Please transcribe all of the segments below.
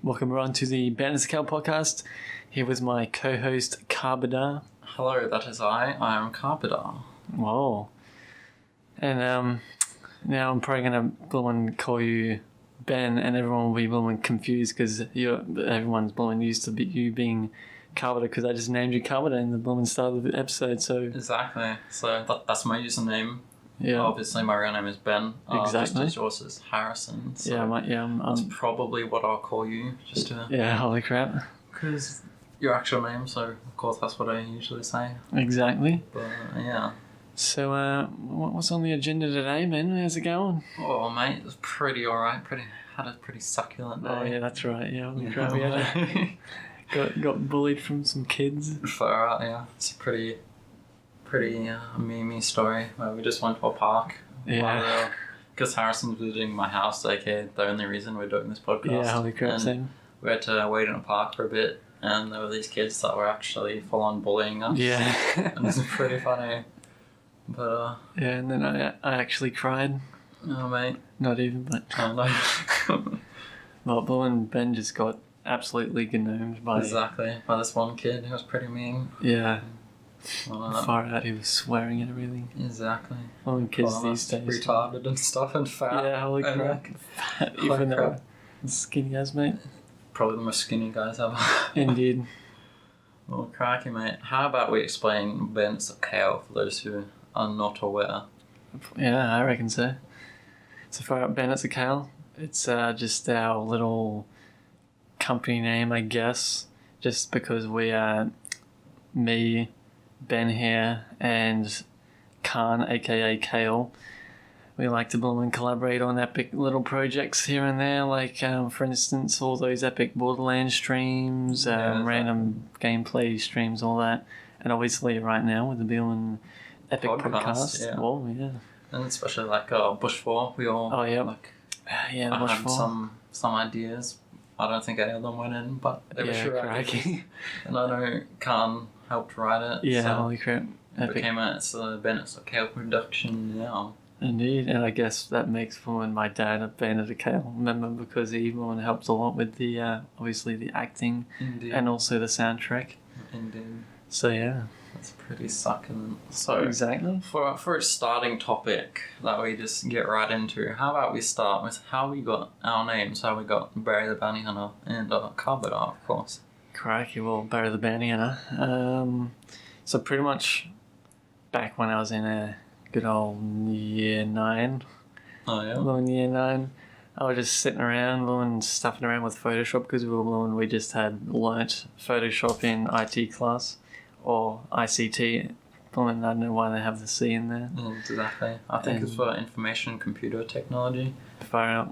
Welcome everyone to the Bandits of Kale podcast. Here with my co-host Carbidar. Hello, that is I. I am Carbidar. Whoa. And now I'm probably gonna call you Ben, and everyone will be confused because everyone's used to you being Carbidar because I just named you Carbidar in the start of the episode. So exactly. So that's my username. Yeah. Obviously, my real name is Ben. Exactly. Just as yours is Harrison. So that's probably what I'll call you. Holy crap. Because your actual name, so of course that's what I usually say. Exactly. But yeah. So what's on the agenda today, man? How's it going? Oh, mate, it was pretty alright. Had a pretty succulent day. Oh yeah, that's right. Yeah, holy crap. We got bullied from some kids. Far out, yeah. It's a pretty memey story where we just went to a park. Yeah. Because Harrison's visiting my house, aka the only reason we're doing this podcast. Yeah, holy crap, same. We had to wait in a park for a bit, and there were these kids that were actually full on bullying us. Yeah. And it's pretty funny. But yeah, and then I actually cried. Oh mate. Not even, but oh no. Well, Bill and Ben just got absolutely gnomed by this one kid who was pretty mean. Yeah. Far out, he was swearing and everything. Exactly. Oh, kids these days. Retarded and stuff and fat. Yeah, holy crap. Fat, even though skinny as, mate. Probably the most skinny guys ever. Indeed. Well, cracky, mate. How about we explain Bandits of Kale for those who are not aware? Yeah, I reckon so. So far out, Bandits of Kale, it's just our little company name, I guess. Just because we are me, Ben here, and Khan, aka Kale. We like to build and collaborate on epic little projects here and there, like for instance all those epic Borderlands streams, random gameplay streams, all that, and obviously right now with the Bill and Epic podcast. Yeah. Whoa, yeah. And especially like Bush 4, we all I had some ideas. I don't think any of them went in, but they were sure ideas. And I know Khan helped write it. Yeah, so holy crap. Epic. It's the Bandits of Kale production now. Indeed, and I guess that makes for my dad a Bandit of Kale member because he helps a lot with the obviously the acting. Indeed. And also the soundtrack. Indeed. So yeah. That's pretty succulent. So exactly. For a starting topic that we just get right into, how about we start with how we got our names, how we got Barry the Bounty Hunter and Carbidar, of course. Crikey, well, Barry the Bounty Hunter. So pretty much back when I was in a good old year 9. Oh yeah? Long year 9. I was just sitting around and stuffing around with Photoshop because we just had learnt Photoshop in IT class. Or ICT, I don't know why they have the C in there. Exactly. I think it's for information and computer technology. I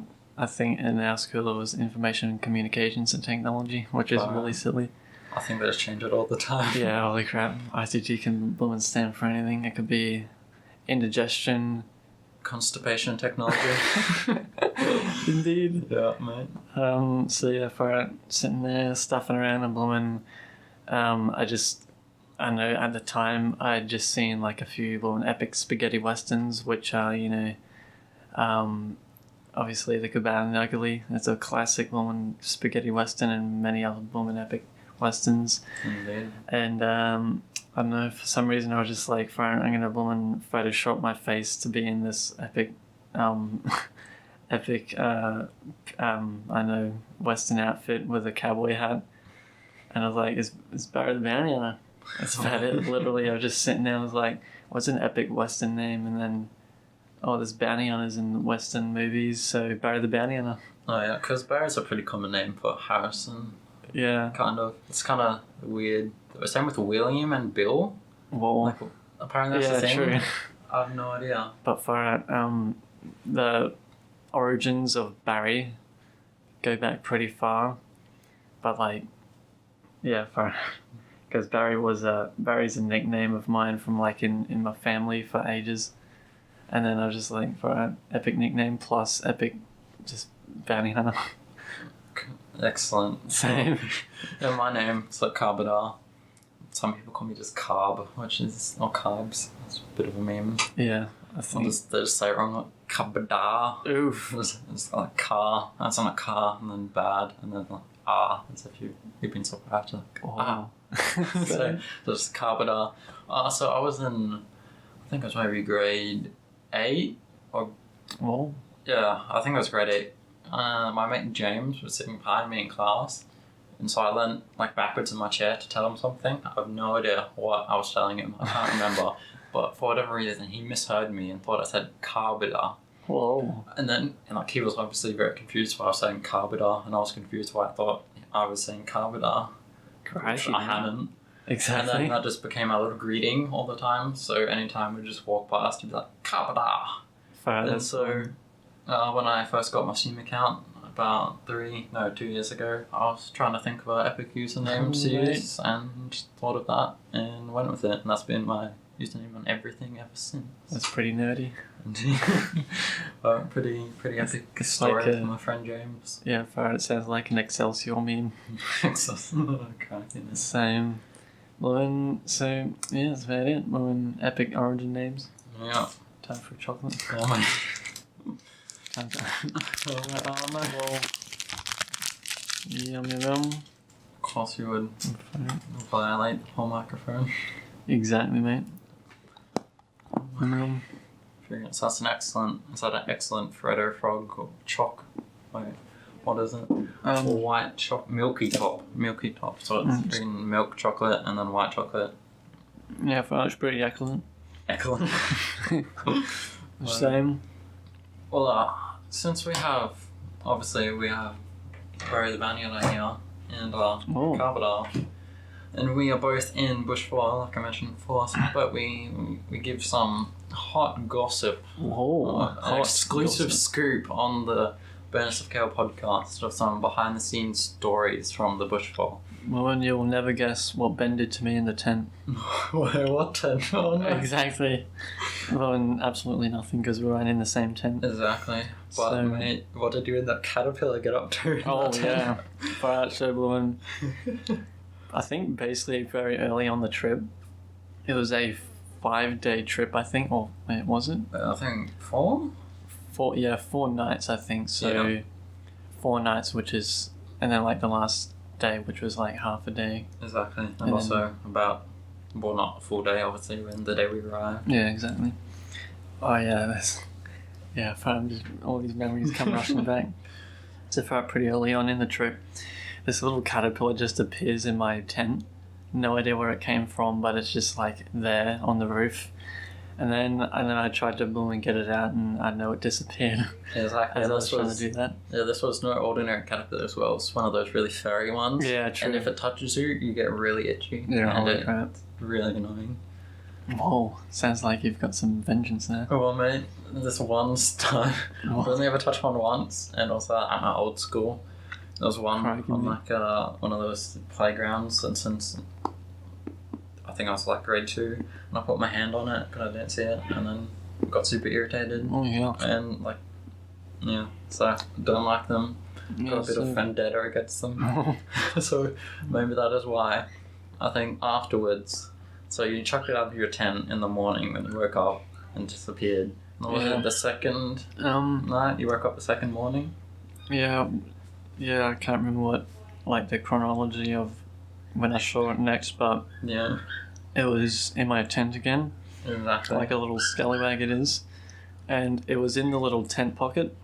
think in our school it was information and communications and technology, which is really silly. I think they just change it all the time. Yeah, holy crap. ICT can stand for anything. It could be indigestion. Constipation technology. Indeed. Yeah, mate. So yeah, sitting there stuffing around and blooming, I know at the time I had just seen like a few little epic spaghetti westerns, which are, obviously the Good, Bad and Ugly. It's a classic woman spaghetti western and many other woman epic westerns. Indeed. And I don't know, for some reason I was just like, I'm going to woman Photoshop my face to be in this epic, I know, western outfit with a cowboy hat. And I was like, it's Barry the Bounty Hunter. That's about it. Literally, I was just sitting there. I was like, "What's an epic Western name?" And then, there's bounty hunters in Western movies, so Barry the Bounty Hunter. Oh yeah, because Barry's a pretty common name for Harrison. Yeah. Kind of. It's kind of weird. Same with William and Bill. Well, apparently that's the thing. True. I have no idea. But for the origins of Barry go back pretty far. But because Barry's a nickname of mine from in my family for ages, and then I was just like, for an epic nickname plus epic, just Bounty Hunter. Excellent. Same. Yeah, my name is Carbidar. Some people call me just Carb, or carbs. It's a bit of a meme. Yeah, I think. They just say it wrong, like kabada. Oof. It's like car. That's not a car, and then bad, and then like as if you've been surprised. Like, Wow. so just kabada. So I was in, I think it was maybe grade 8 or. Oh. Yeah, I think it was grade 8. My mate James was sitting behind me in class, and so I leaned like backwards in my chair to tell him something. I have no idea what I was telling him. I can't remember, but for whatever reason, he misheard me and thought I said carbida. Whoa. And then, like, he was obviously very confused why I was saying carbida, and I was confused why I thought I was saying carbida. Crikey. I hadn't. Exactly. And then that just became our little greeting all the time. So anytime we just walk past, he'd be like carbida. And so. When I first got my Steam account about 2 years ago, I was trying to think of an epic username to use and thought of that and went with it, and that's been my username on everything ever since. That's pretty nerdy. Pretty epic It's story like from my friend James. Yeah, far it sounds like an Excelsior meme. Same. Well, then, so yeah, that's about it. Well, then, epic origin names. Yeah. Time for chocolate. Oh my. Time for well, yum. Of course you would violate the whole microphone. Exactly, mate. So that's an excellent. Is that an excellent Freddo frog or choc? Wait, what is it? White choc, milky top. So it's been milk chocolate and then white chocolate. Yeah, for that's pretty excellent. Excellent. Same. Well, since we have Barry the Bounty Hunter here and Carbadar, and we are both in bushfire, like I mentioned before, but we give some hot gossip, an exclusive scoop on the Bandits of Kale podcast of some behind the scenes stories from the bushfire. Well, and you'll never guess what Ben did to me in the tent. Wait, what tent? Oh, no. Exactly. Well, and absolutely nothing because we weren't in the same tent. Exactly. But mate, what did you and that caterpillar get up to? Oh yeah, far so blue. I think basically very early on the trip, it was a 5-day trip. I think, or wait, was it? I think 4. 4 nights. I think so. Yeah. 4 nights, which is, and then like the last day, which was like half a day. Exactly, and also not a full day, obviously, when the day we arrived. Yeah, exactly. Oh yeah, all these memories come rushing back. So far, pretty early on in the trip, this little caterpillar just appears in my tent. No idea where it came from, but it's just like there on the roof. And then I tried to boom and get it out, and I know it disappeared. Exactly. As I was trying to do that. Yeah, this was no ordinary caterpillar as well. It's one of those really furry ones. Yeah, true. And if it touches you, you get really itchy. Yeah, holy crap. It's really annoying. Whoa, sounds like you've got some vengeance there. Oh, well, mate, this one time, I've only ever touched one once, and also at my old school. There was one on like one of those playgrounds, and since I think I was like grade 2, and I put my hand on it, but I didn't see it, and then got super irritated. Oh yeah. And like, yeah, so I don't like them. Got a bit of vendetta against them. So maybe that is why. I think afterwards, so you chucked it out of your tent in the morning when you woke up and disappeared. Was it the second night? You woke up the second morning? Yeah, I can't remember what, like, the chronology of when I saw it next, but yeah, it was in my tent again. Exactly. Like a little scallywag it is. And it was in the little tent pocket.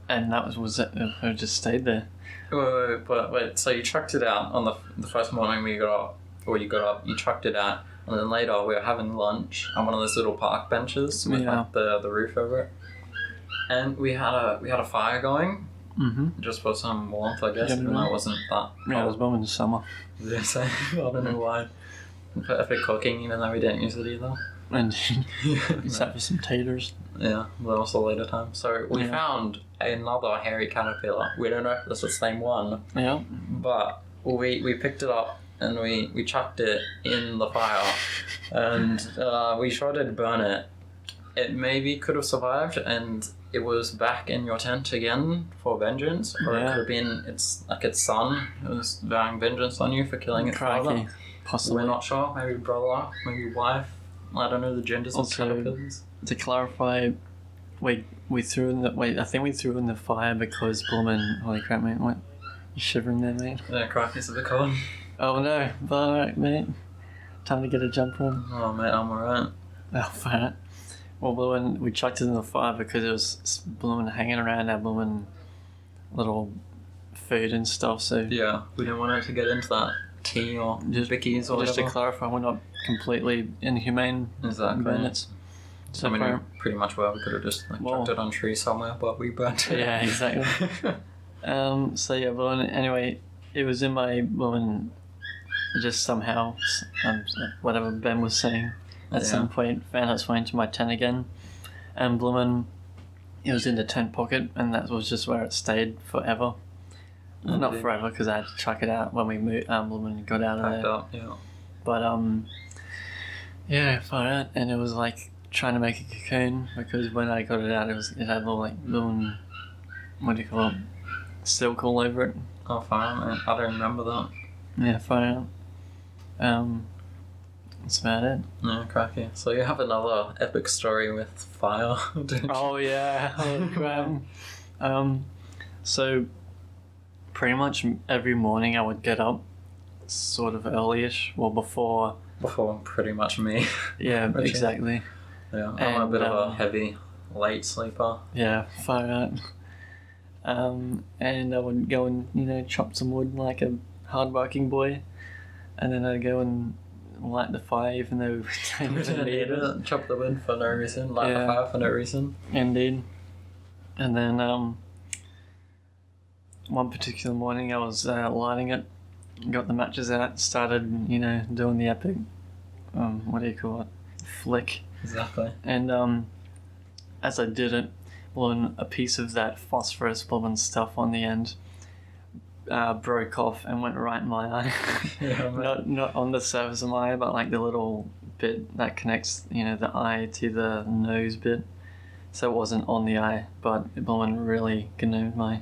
And that was it. It just stayed there. Wait, so you chucked it out on the first morning when you got up, you chucked it out, and then later we were having lunch on one of those little park benches with like the roof over it. And we had a fire going, just for some warmth, I guess, even though it wasn't that. Yeah, it was more in the summer. Yeah, so I don't know why. Perfect cooking, even though we didn't use it either. And except for some taters. Yeah, that was a later time. So we found another hairy caterpillar. We don't know if this was the same one. Yeah. But we picked it up and we chucked it in the fire, and we tried to burn it. It maybe could have survived, and it was back in your tent again for vengeance, or it could have been its son. It was vowing vengeance on you for killing its father. Possibly. We're not sure. Maybe brother, maybe wife. I don't know the genders of caterpillars. to clarify, we threw in the I think we threw in the fire because Bloomin', holy crap, mate! What? You shivering there, mate? Yeah, cracky's a bit cold. Oh no, but alright, mate. Time to get a jump on. Oh mate, I'm alright. Oh, fine. Well, Bloomin', we chucked it in the fire because it was Bloomin' hanging around our Bloomin' little food and stuff. So Yeah, we didn't want it to get into that tea or Vicky's or just to whatever. clarify, we're not completely inhumane Exactly. bandits. So I mean, pretty much where we could have just chucked it on a tree somewhere, but we burnt it. Yeah, exactly. So yeah, well, anyway, it was in my Bloomin'. Just somehow, whatever Ben was saying, at some point found its way into my tent again, and Bloomin', it was in the tent pocket, and that was just where it stayed forever. Well, not forever, because I had to chuck it out when we moved. Bloomin' got out of Packed there. up, yeah. But yeah, far out, and it was like trying to make a cocoon because when I got it out, it had little Bloomin', what do you call it, silk all over it. Oh, fine, man. I don't remember that. Yeah, far out. That's about it. Yeah, cracky. So you have another epic story with fire, don't you? Oh yeah, holy crap. So pretty much every morning I would get up sort of early-ish, well before pretty much me. Yeah, Richie. Exactly. Yeah, I'm a bit of a heavy late sleeper. Yeah, far out. And I would go and, chop some wood like a hard-working boy, and then I'd go and light the fire even though we didn't need it. Chop the wood for no reason, light the fire for no reason. Indeed. And then one particular morning I was lighting it, got the matches out, started, doing the epic, what do you call it, flick. Exactly. And as I did it, a piece of that phosphorus blooming stuff on the end broke off and went right in my eye. Yeah, not on the surface of my eye, but like the little bit that connects, the eye to the nose bit. So it wasn't on the eye, but it really gnomed my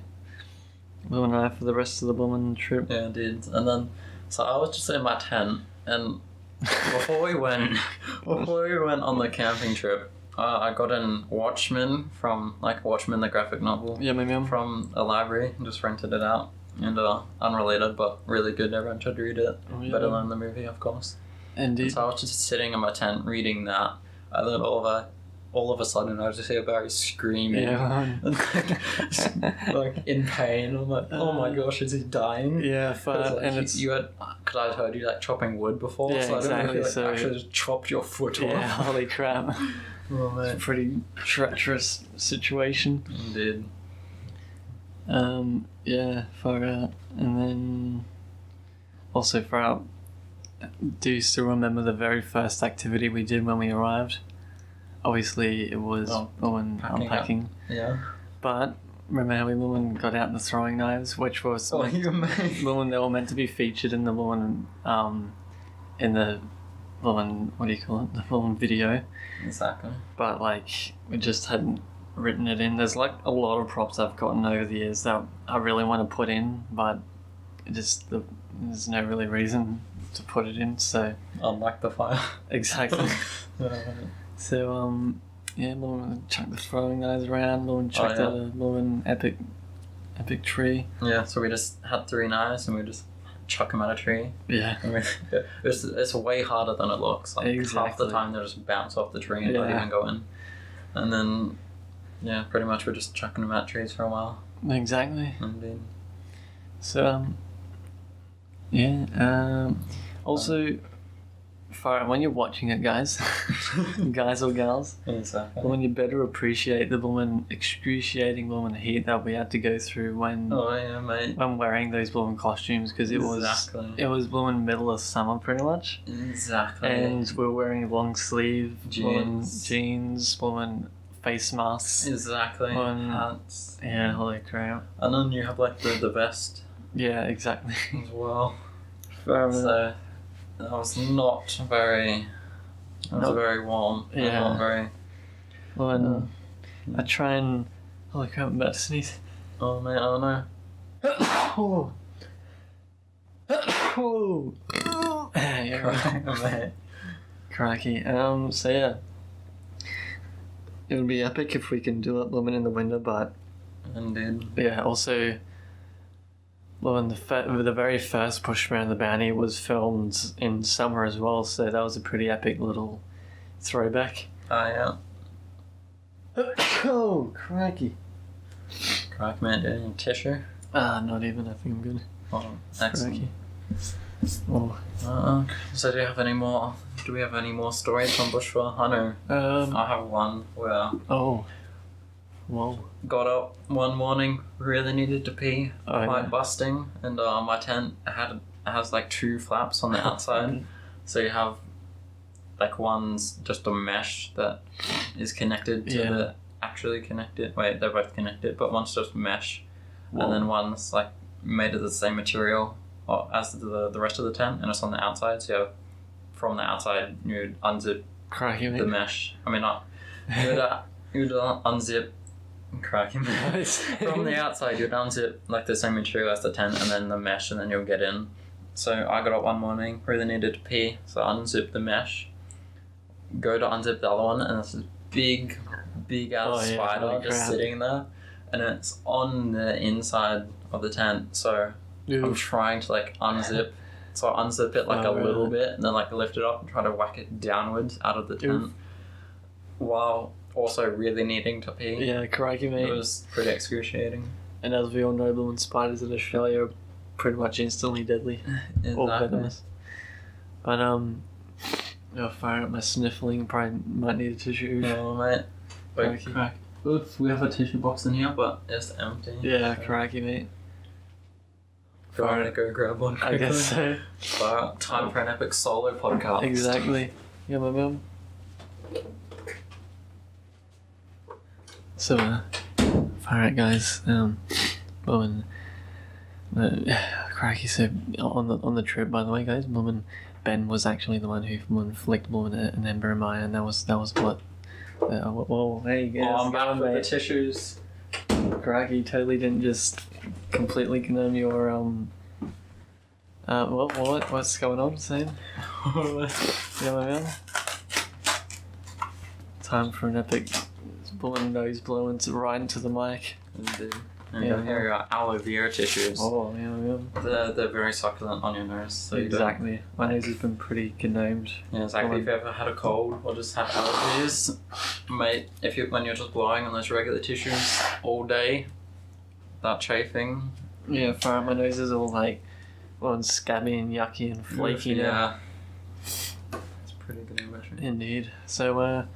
blooming eye for the rest of the blooming trip. Yeah, it did. And then, so I was just in my tent, and before we went on the camping trip, I got in Watchmen Watchmen the graphic novel. Yeah, maybe. From a library, and just rented it out. And unrelated, but really good. Everyone should read it. Oh, yeah. Better than the movie, of course. Indeed. And so I was just sitting in my tent reading that, and then all of a sudden I just hear Barry screaming, and like in pain. I'm like, oh my gosh, is he dying? Yeah, and because I'd heard you chopping wood before, yeah, so exactly. I don't know if you actually just chopped your foot off. Yeah, holy crap. Oh, man. It's a pretty treacherous situation. Indeed. Yeah, far out. And then also far out, do you still remember the very first activity we did when we arrived? Obviously it was unpacking. Yeah. But remember how we got out the throwing knives, which was they were meant to be featured in the what do you call it? The Woman video. Exactly. But we just hadn't written it in. There's a lot of props I've gotten over the years that I really want to put in, but there's no really reason to put it in. So unlike the fire. Exactly. So Lauren chucked the throwing knives around. Lauren chucked out a Lauren epic tree. Yeah. So we just had 3 knives and we just chuck them at a tree. Yeah. I mean, it's way harder than it looks. Half the time they just bounce off the tree and don't even go in. And then, pretty much we're just chucking them at trees for a while. Exactly. Indeed. So, also, when you're watching it, guys, guys or gals, exactly. When you better appreciate the excruciating heat that we had to go through when when wearing those costumes, because it was middle of summer pretty much. Exactly. And we're wearing long sleeve jeans, face masks. Exactly. Hats. Yeah, holy crap. And then you have the vest. Yeah, exactly. As well. So that was not very. It was very warm. Yeah. Not very. Well, I try and. Holy crap! I'm about to sneeze. Oh man! Oh no. Oh. Oh. Yeah, right. Mate. Crikey. So yeah. It would be epic if we can do it living in the winter, but Indeed. yeah, also, well, in the very first push around the bounty was filmed in summer as well, so that was a pretty epic little throwback. Yeah. Oh, crikey. Crack, man, any tissue? Not even, I think I'm good. Oh, excellent. Crikey. Oh. So do we have any more stories from bushfire? I know. I have one where Oh. Whoa. got up one morning, really needed to pee, Oh, quite yeah. busting, and my tent has like 2 flaps on the outside. So you have like one's just a mesh that is connected to the actually connected. Wait, they're both connected, but one's just mesh, and then one's like made of the same material as the rest of the tent, and it's on the outside. So from the outside, you'd unzip Crikey, the mesh. I mean, not you'd unzip. Cracking. From the outside, you'd unzip like the same material as the tent, and then the mesh, and then you'll get in. So I got up one morning, really needed to pee, so I unzipped the mesh. Go to unzip the other one, and there's this big ass spider just sitting there, and it's on the inside of the tent. So I'm trying to like unzip. So I unzip it like a little bit, and then like lift it up and try to whack it downwards out of the tent, while also really needing to pee. Yeah, crikey, mate. It was pretty excruciating. And as we all know, blue spiders in Australia are pretty much instantly deadly. Or venomous. But, fire up my sniffling, probably might need a tissue. Oh, mate. Wait, crack. Oops, we have a tissue box in here, but it's empty. Yeah, crikey, mate. Do I want to go grab one quickly? I guess so. Time for an epic solo podcast. Exactly. Yeah, my mum. So, alright guys, crikey, so on the trip, by the way, guys, Mum and Ben was actually the one who flicked Mum an ember in my eye, and that was what, whoa, hey guys. I'm back with the tissues. Crikey, totally didn't just completely condemn your, what's going on, Sam? Yeah, my man? Time for an epic blowing nose blowing right into the mic. Indeed. Here are our aloe vera tissues. Oh, yeah. They're very succulent on your nose. So exactly. My nose has been pretty condemned. Yeah, exactly. If you ever had a cold or just had allergies, mate, when you're just blowing on those regular tissues all day, that chafing. Yeah, my nose is all like, scabby and yucky and flaky now. Yeah. It's pretty good impression. Indeed. So,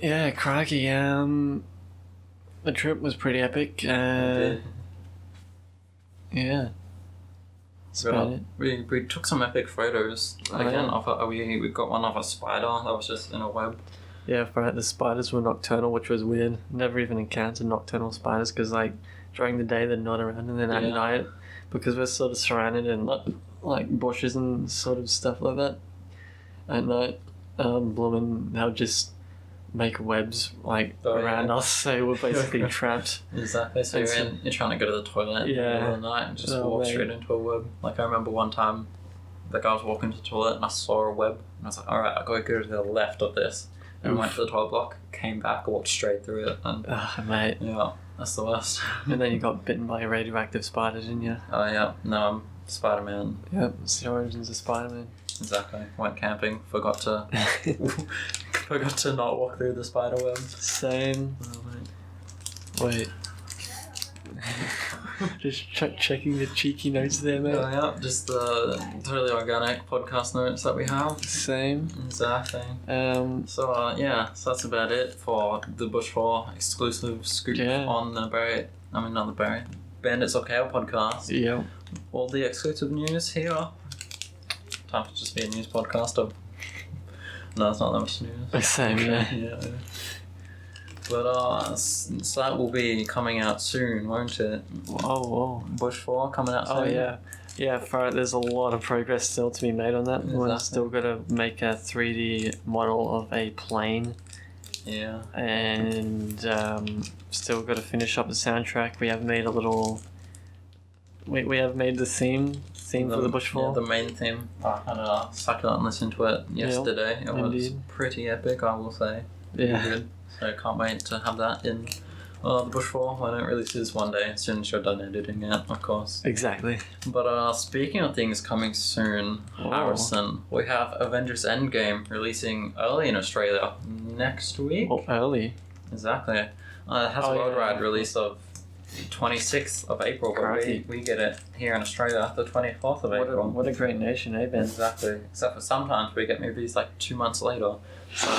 yeah, crikey. The trip was pretty epic. Yeah. That's about it. We took some epic photos. Again, we got one of a spider that was just in a web. Yeah, the spiders were nocturnal, which was weird. Never even encountered nocturnal spiders because, like, during the day they're not around, and then at night, because we're sort of surrounded in like bushes and sort of stuff like that. At night, they'll just make webs around us, so we're basically trapped. Exactly. So you're trying to go to the toilet in the middle of the night and just walk straight into a web. Like I remember one time, like I was walking to the toilet and I saw a web and I was like, all right, I gotta go to the left of this. And went to the toilet block, came back, walked straight through it, and mate. Yeah, that's the worst. And then you got bitten by a radioactive spider, didn't you? Oh yeah, no, I'm Spider-Man. Yep, it's the origins of Spider-Man. Exactly. Went camping, forgot to not walk through the spider webs. Same. Oh, wait. Just checking the cheeky notes there, mate. Oh yeah, just the totally organic podcast notes that we have. Same. Exactly. So that's about it for the Bush 4 exclusive scoop on the Bandits of Kale podcast. Yeah. All the exclusive news here. Time to just be a news podcaster. No, it's not that much news. Same, yeah. But so that will be coming out soon, won't it? Whoa. Bush 4 coming out soon. Oh yeah. Yeah, there's a lot of progress still to be made on that. Exactly. We're still got to make a 3D model of a plane. Yeah. And still got to finish up the soundtrack. We have made a little... We have made the theme for the Bush 4. Yeah, the main theme. I had a succulent listen to it yesterday. It was pretty epic, I will say. Yeah. Good. So I can't wait to have that in the Bush 4 when it releases one day, as soon as you're done editing it, of course. Exactly. But speaking of things coming soon, Harrison, we have Avengers Endgame releasing early in Australia next week. Oh, early. Exactly. It has a worldwide release of 26th of April, but we get it here in Australia the 24th of April. What a great nation, eh, Ben? Exactly. Except for sometimes we get movies like 2 months later. So,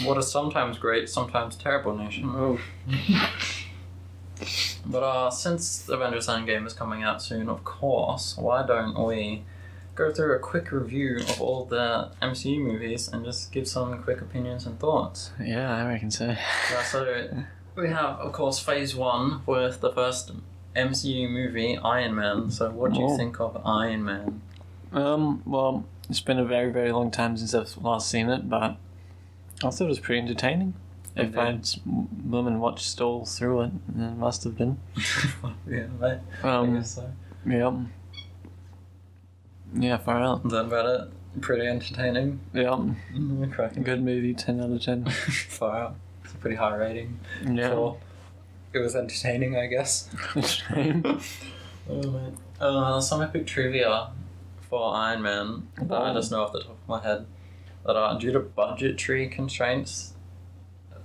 what a sometimes great, sometimes terrible nation. Oh. But since Avengers Endgame is coming out soon, of course, why don't we go through a quick review of all the MCU movies and just give some quick opinions and thoughts? Yeah, I reckon so. So we have, of course, Phase 1 with the first MCU movie, Iron Man. So what do you think of Iron Man? Well, it's been a very, very long time since I've last seen it, but I thought it was pretty entertaining. If I'd watched all through it, it must have been. Yeah, right. I guess so. Yep. Yeah, far out. Is that about it? Pretty entertaining. Yep. Cracking. Good movie, 10 out of 10. Far out. It's a pretty high rating. Yeah. It was entertaining, I guess. Oh, man. Some epic trivia for Iron Man that I just know off the top of my head. That due to budgetary constraints,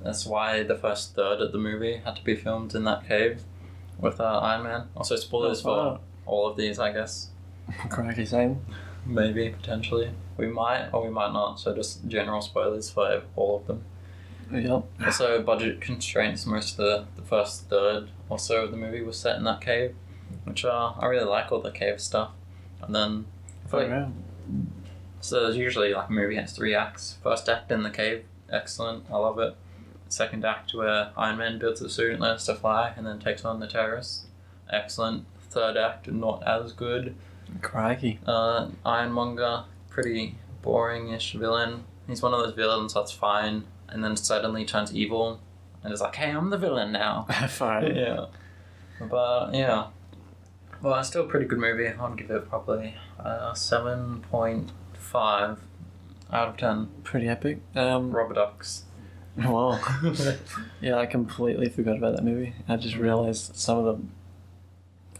that's why the first third of the movie had to be filmed in that cave with Iron Man. Also, spoilers for all of these, I guess. Crikey, same. Maybe, potentially. We might, or we might not, so just general spoilers for all of them. Yep. Also, budget constraints, most of the first third or so of the movie was set in that cave, which I really like all the cave stuff. And then, so there's usually like a movie has 3 acts. First act in the cave, excellent, I love it. Second act where Iron Man builds a suit and learns to fly and then takes on the terrorists, excellent. Third act, not as good. Crikey. Ironmonger, pretty boring-ish villain. He's one of those villains that's fine and then suddenly turns evil and is like, hey, I'm the villain now. Fine. Yeah. But, yeah. Well, it's still a pretty good movie. I'd give it probably 7.5 out of 10. Pretty epic. Rubber ducks. Well, yeah, I completely forgot about that movie. I just realised some of the...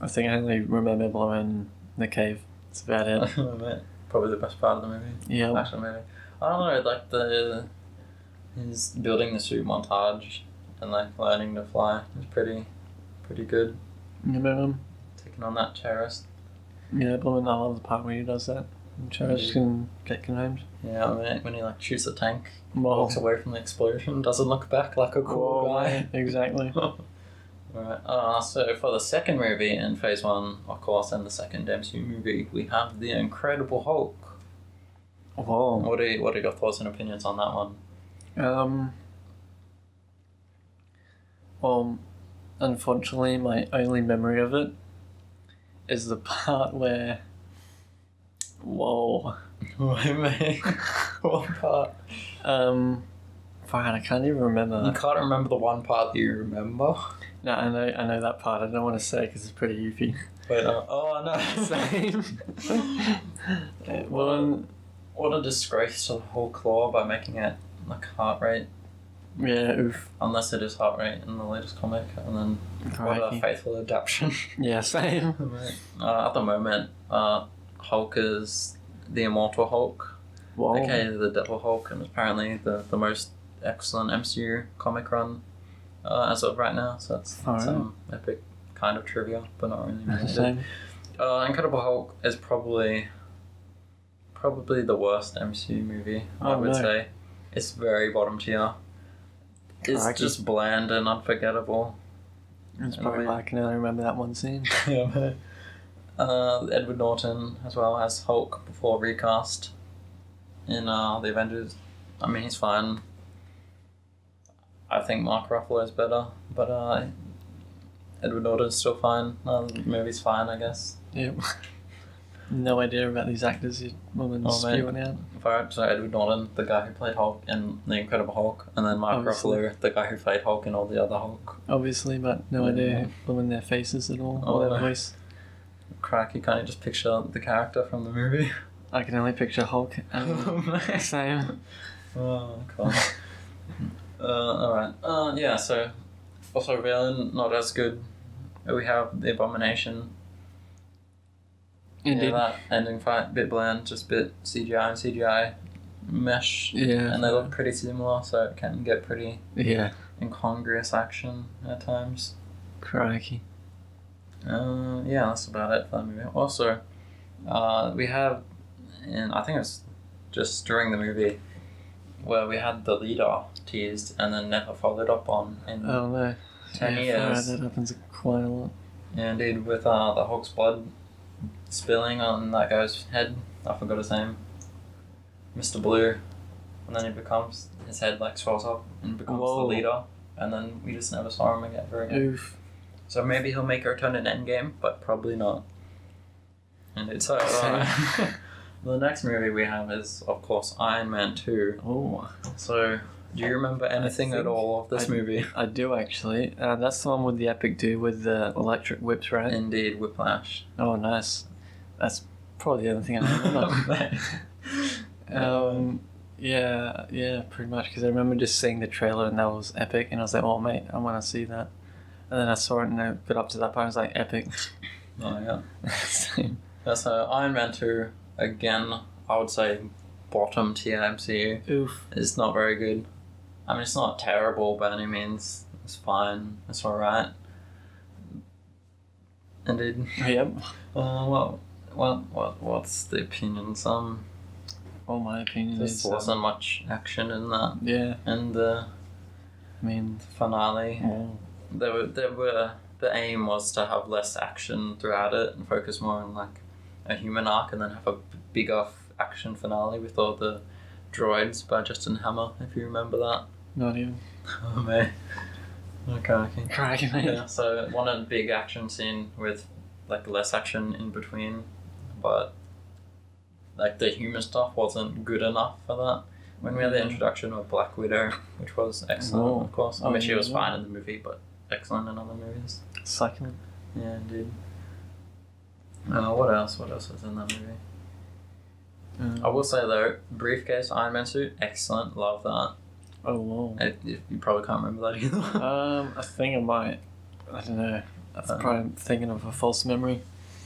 I think I only remember blowing the cave. That's about it. Probably the best part of the movie. Yeah. Actual movie. I don't know, like his building the suit montage and like learning to fly is pretty good. You remember him? Taking on that terrorist. Yeah, I love the part where he does that. The terrorist can get consumed. Yeah, when he like shoots a tank, Well, walks away from the explosion, doesn't look back like a cool guy. Exactly. Alright, so for the second movie in Phase 1, of course, and the second MCU movie, we have The Incredible Hulk. Whoa. What are your thoughts and opinions on that one? Well, unfortunately, my only memory of it is the part where... Whoa. What part? Fine, I can't even remember. You can't remember the one part that you remember? No, I know that part. I don't want to say because it's pretty youpy. Wait, oh no. Same. What a disgrace to the whole claw by making it like heart rate. Yeah, oof. Unless it is heart rate in the latest comic, and then what a faithful adaptation. Yeah, same. At the moment, Hulk is the Immortal Hulk, aka the Devil Hulk, and apparently the most excellent MCU comic run as of right now. So that's some epic kind of trivia, but not really related. Incredible Hulk is probably the worst MCU movie. I would say it's very bottom tier. It's just bland and unforgettable. It's probably why I can only remember that one scene. Yeah, Edward Norton as well as Hulk before recast in the Avengers. I mean, he's fine. I think Mark Ruffalo is better, but Edward Norton's still fine. The movie's fine, I guess. Yep. No idea about these actors you're spewing out. So Edward Norton, the guy who played Hulk in The Incredible Hulk, and then Mark Ruffalo, the guy who played Hulk in all the other Hulk. Obviously, but no idea from their faces at all, or their voice. Crack, you can't just picture the character from the movie. I can only picture Hulk. Same. Oh, cool. Alright. Yeah, so also villain, not as good. We have the Abomination. Indeed. Yeah, that ending fight, bit bland, just bit CGI and CGI mesh. Yeah. And they look pretty similar, so it can get pretty incongruous action at times. Crikey. Yeah, that's about it for that movie. Also, we have, and I think it's just during the movie, where we had the leader teased and then never followed up on in Oh no. 10 years. That happens quite a lot. Yeah, indeed, with the Hulk's blood spilling on that guy's head. I forgot his name. Mr. Blue. And then he becomes, his head like swells up and becomes the leader. And then we just never saw him again very again. Oof. So maybe he'll make a return in Endgame, but probably not. And it's the next movie we have is, of course, Iron Man 2. Oh. So, do you remember anything at all of this movie? I do actually. That's the one with the epic dude with the electric whips, right? Indeed, Whiplash. Oh, nice. That's probably the only thing I remember. Yeah, pretty much. Because I remember just seeing the trailer and that was epic, and I was like, "Oh, mate, I want to see that." And then I saw it and I got up to that part, and I was like, "Epic." Oh yeah. Same. Yeah, so Iron Man 2, again, I would say bottom tier MCU. Oof. It's not very good. I mean, it's not terrible by any means. It's fine. It's alright. Indeed. Yep. What's the opinions? Well, my opinion is there wasn't much action in that. Yeah. And the finale. Oh. The aim was to have less action throughout it and focus more on like a human arc, and then have a bigger action finale with all the droids by Justin Hammer, if you remember that. Not even. Oh man. Okay. Cracking, mate. Yeah, so one a big action scene with like less action in between, but like the human stuff wasn't good enough for that. When we had the introduction of Black Widow, which was excellent, of course. I mean, she was fine in the movie, but excellent in other movies. Succulent. Yeah, indeed. What else? What else was in that movie? I will say though, briefcase Iron Man suit, excellent. Love that. Oh, whoa. You probably can't remember that either. I think I might. I don't know. That's probably thinking of a false memory.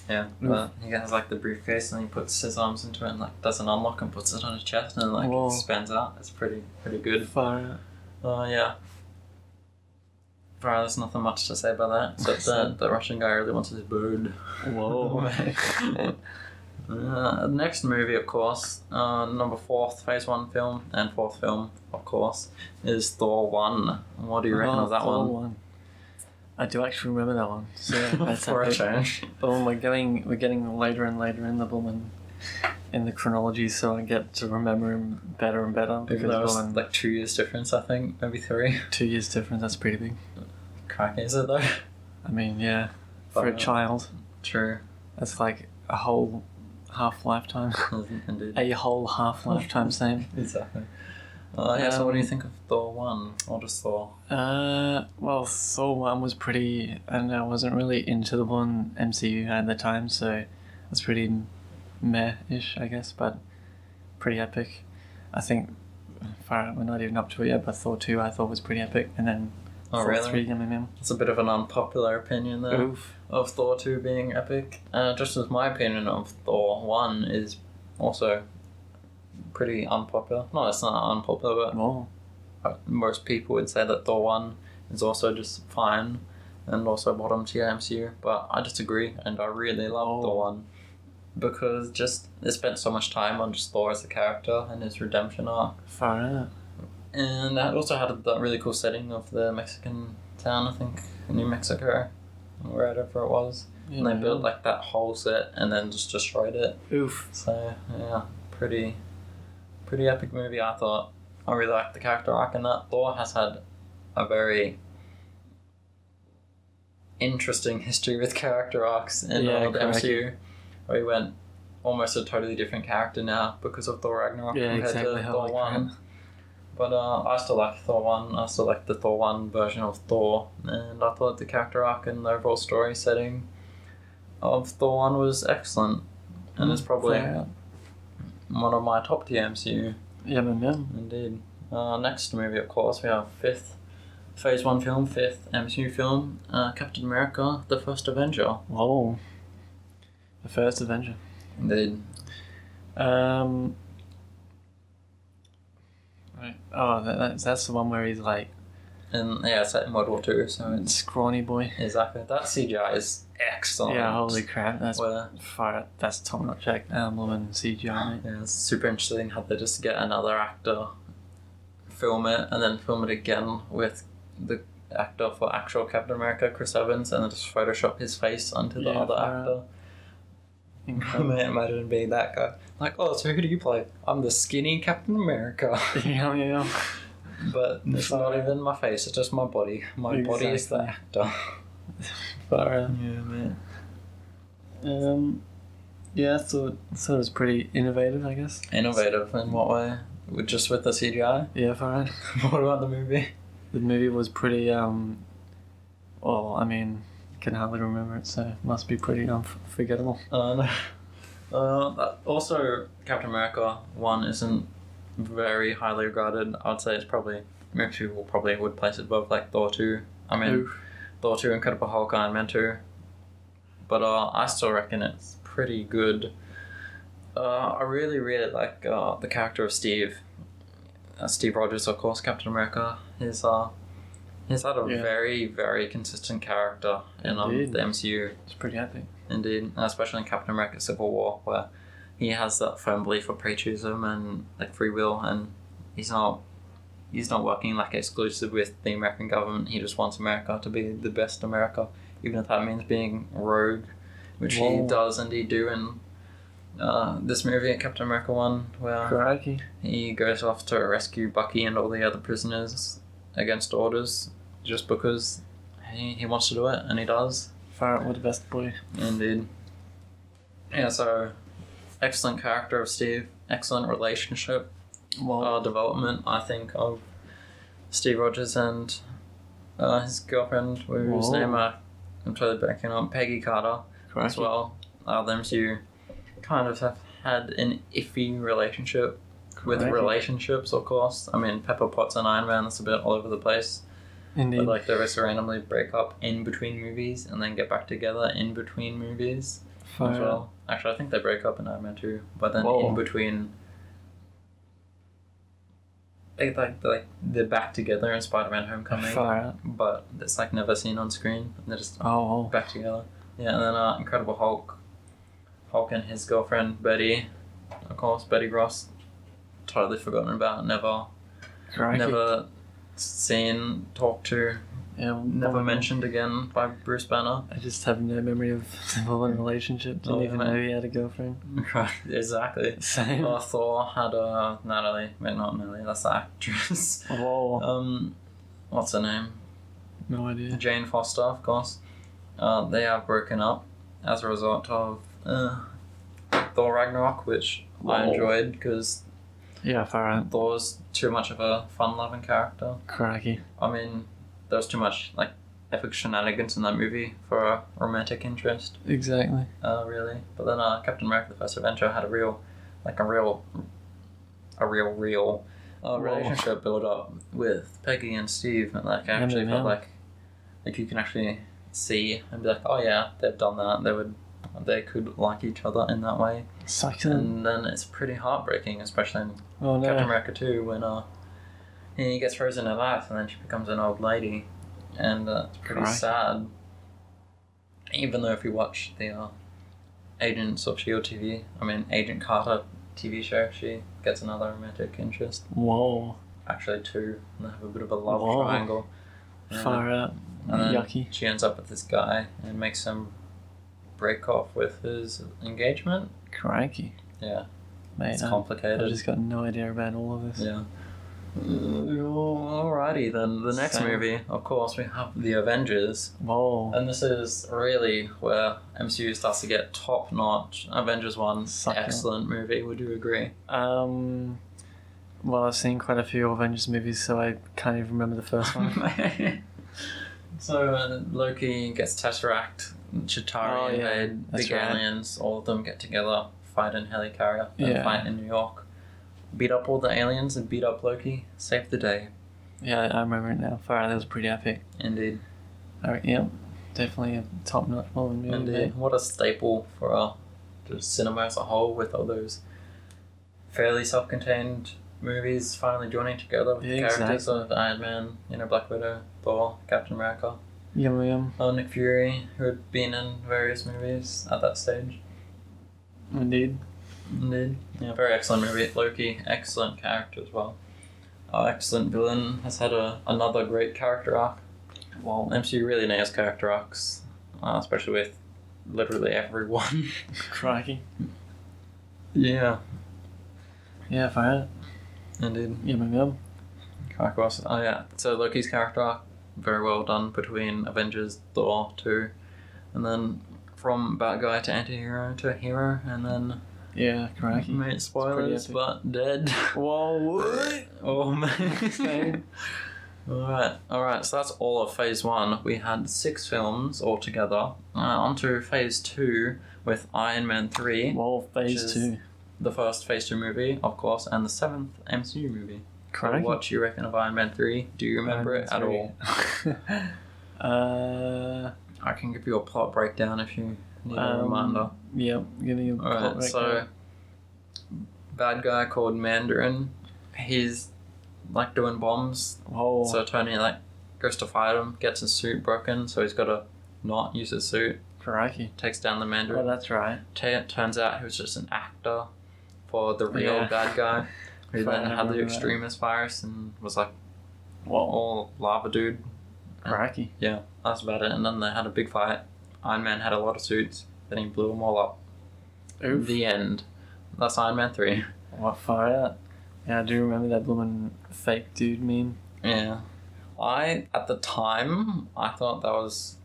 Yeah, but he has like the briefcase and he puts his arms into it and like does an unlock and puts it on his chest and like it spans out. It's pretty good. Far out. Yeah. There's nothing much to say about that except that the Russian guy really wants his bird. Whoa. Next movie, of course, number 4th Phase 1 film and 4th film, of course, is Thor 1. What do you reckon of that Thor one? I do actually remember that one. So that's for a change. But we're getting later and later in the chronology, so I get to remember him better and better. Because there was like 2 years difference, I think, maybe 3. 2 years difference. That's pretty big. Cracking, is it though? I mean, yeah, for a child. True. That's like a whole half lifetime. Indeed. A whole half lifetime, same. Exactly. So what do you think of Thor 1? Or just Thor? Well, Thor 1 was pretty... I don't know, I wasn't really into the one MCU at the time, so it was pretty meh-ish, I guess, but pretty epic. I think, we're not even up to it yet, but Thor 2 I thought was pretty epic, and then Thor 3, It's a bit of an unpopular opinion there. Oof. Of Thor 2 being epic. Just as my opinion of Thor 1 is also pretty unpopular. No, it's not unpopular, but most people would say that Thor 1 is also just fine and also bottom tier MCU, but I disagree and I really love Thor 1 because just they spent so much time on just Thor as a character and his redemption arc. Far out. And I also had that really cool setting of the Mexican town, I think, New Mexico, wherever it was. Yeah, and they built like that whole set and then just destroyed it. Oof. So, yeah, pretty epic movie, I thought. I really liked the character arc in that. Thor has had a very interesting history with character arcs in the MCU, where he went almost a totally different character now because of Thor Ragnarok compared to Thor 1. But I still like Thor 1. I still like the Thor 1 version of Thor. And I thought the character arc and the overall story setting of Thor 1 was excellent. And it's probably one of my top tier MCU Yeah, man. Indeed. Next movie, of course, we have Phase 1 film, fifth MCU film, Captain America, The First Avenger. Whoa. The First Avenger. Indeed. Right. Oh, that's the one where he's like... And yeah, it's set in World War II, so it's... Scrawny boy. Exactly. That CGI is excellent. Yeah, holy crap. That's that's top-notch woman CGI, mate. Yeah, it's super interesting how they just get another actor, film it, and then film it again with the actor for actual Captain America, Chris Evans, and then just Photoshop his face onto the other actor. Incredible. Imagine being that guy. Like, oh, so who do you play? I'm the skinny Captain America. Yeah. But it's not even my face, it's just my body. My body is the actor. Yeah, man. Yeah, I thought it was pretty innovative, I guess. Innovative in what way? Just with the CGI? Yeah, fine. What about the movie? The movie was pretty, well, I mean, can hardly remember it, so it must be pretty unforgettable. Also, Captain America 1 isn't very highly regarded. I'd say it's probably, most people probably would place it above like Thor 2. I mean, Oof. Thor 2, Incredible Hulk, Iron Man 2. But I still reckon it's pretty good. I really, really like the character of Steve. Steve Rogers, of course, Captain America. He's had a very, very consistent character in the MCU. It's pretty epic. Indeed, especially in Captain America Civil War, where he has that firm belief of patriotism and like free will, and he's not working like exclusive with the American government. He just wants America to be the best America, even if that means being rogue, which he does indeed do in this movie, Captain America 1, where Crikey. he goes off to rescue Bucky and all the other prisoners against orders just because he wants to do it, and he does. Far out with the best boy. Indeed. Yeah, so excellent character of Steve, excellent relationship development, I think, of Steve Rogers and his girlfriend, whose name I'm totally blanking on, Peggy Carter, as well. The MCU kind of have had an iffy relationship with relationships, of course. I mean, Pepper Potts and Iron Man, that's a bit all over the place. Indeed. But like they just randomly break up in between movies and then get back together in between movies as well. Actually, I think they break up in Iron Man 2, but then in between, they're back together in Spider-Man: Homecoming. But it's like never seen on screen. They're just back together. Yeah, and then Incredible Hulk and his girlfriend Betty, of course, Betty Ross. Totally forgotten about. Never seen, talked to, never mentioned again by Bruce Banner. I just have no memory of the villain relationship. Didn't even know he had a girlfriend. Right, exactly. Same. Thor had Natalie. Wait, not Natalie, that's the actress. Whoa. What's her name? No idea. Jane Foster, of course. They are broken up as a result of Thor Ragnarok, which I enjoyed because far out. Thor's too much of a fun-loving character. Crikey. I mean, there's too much like epic shenanigans in that movie for a romantic interest. Exactly. Really. But then Captain America: The First Avenger had a real relationship build up with Peggy and Steve, and like I actually felt like you can actually see and be like, oh yeah, they've done that. They could like each other in that way. Succulent. And then it's pretty heartbreaking, especially in Captain America 2, when he gets frozen in life and then she becomes an old lady, and it's pretty sad. Even though if you watch the Agents of S.H.I.E.L.D. TV, Agent Carter TV show, she gets another romantic interest. Whoa. Actually, two, and they have a bit of a love triangle. Far out. And then yucky. She ends up with this guy and makes him break off with his engagement. Crikey. Yeah. Mate, it's complicated. I've just got no idea about all of this. Yeah. Alrighty then. The next movie, of course, we have The Avengers. Whoa. And this is really where MCU starts to get top notch. Avengers 1, excellent movie, would you agree? Well, I've seen quite a few Avengers movies, so I can't even remember the first one. So Loki gets Tesseract, Chitauri invade, big aliens, all of them get together, fight in helicarrier, and fight in New York. beat up all the aliens and beat up Loki, saved the day. Yeah, I remember it now. Far out, that was pretty epic. Indeed. Alright, yeah, definitely a top-notch movie. Indeed. What a staple for just cinema as a whole, with all those fairly self-contained movies finally joining together with the characters of Iron Man, Black Widow, Thor, Captain America. Yum. Nick Fury, who had been in various movies at that stage. Indeed. Yeah, very excellent movie. Loki, excellent character as well. Excellent villain, has had another great character arc. Well, MCU really nails character arcs, especially with literally everyone. Crikey. Yeah. Yeah, far out. Indeed. Yum. Oh yeah, so Loki's character arc, very well done between Avengers, Thor 2, and then from bad guy to anti-hero to hero, and then... Yeah, crikey. Mate, spoilers, but dead. Whoa, what? Oh man. Alright, so that's all of Phase 1. We had 6 films altogether. On to Phase 2 with Iron Man 3. Whoa, Phase 2. The first Phase 2 movie, of course, and the 7th MCU movie. Crikey. So what do you reckon of Iron Man 3? Do you remember it at all? I can give you a plot breakdown if you need a reminder. Yep, give me a plot breakdown. So, bad guy called Mandarin, he's like doing bombs. Whoa. So Tony goes to fight him, gets his suit broken, so he's got to not use his suit. Crikey. Takes down the Mandarin. Oh, that's right. Turns out he was just an actor for the real bad guy, who then had the extremist virus and was like, all lava dude. Crikey. Yeah, that's about it. And then they had a big fight. Iron Man had a lot of suits, then he blew them all up. Oof. The end. That's Iron Man 3. What, far out? Yeah, I do remember that blooming fake dude meme. Yeah. At the time, I thought that was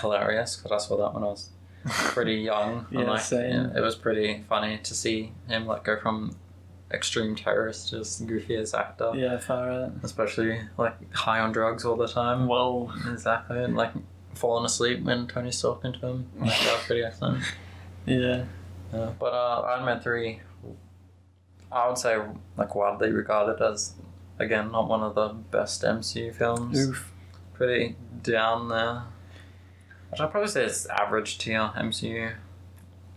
hilarious, because I saw that when I was pretty young. Yeah, same. It was pretty funny to see him go from extreme terrorist to just goofiest actor. Yeah, far out. Especially high on drugs all the time. Whoa. Exactly. And falling asleep when Tony's talking to him. That was pretty excellent. Yeah. But Iron Man 3, I would say widely regarded as, again, not one of the best MCU films. Oof. Pretty down there. I'd probably say it's average tier MCU,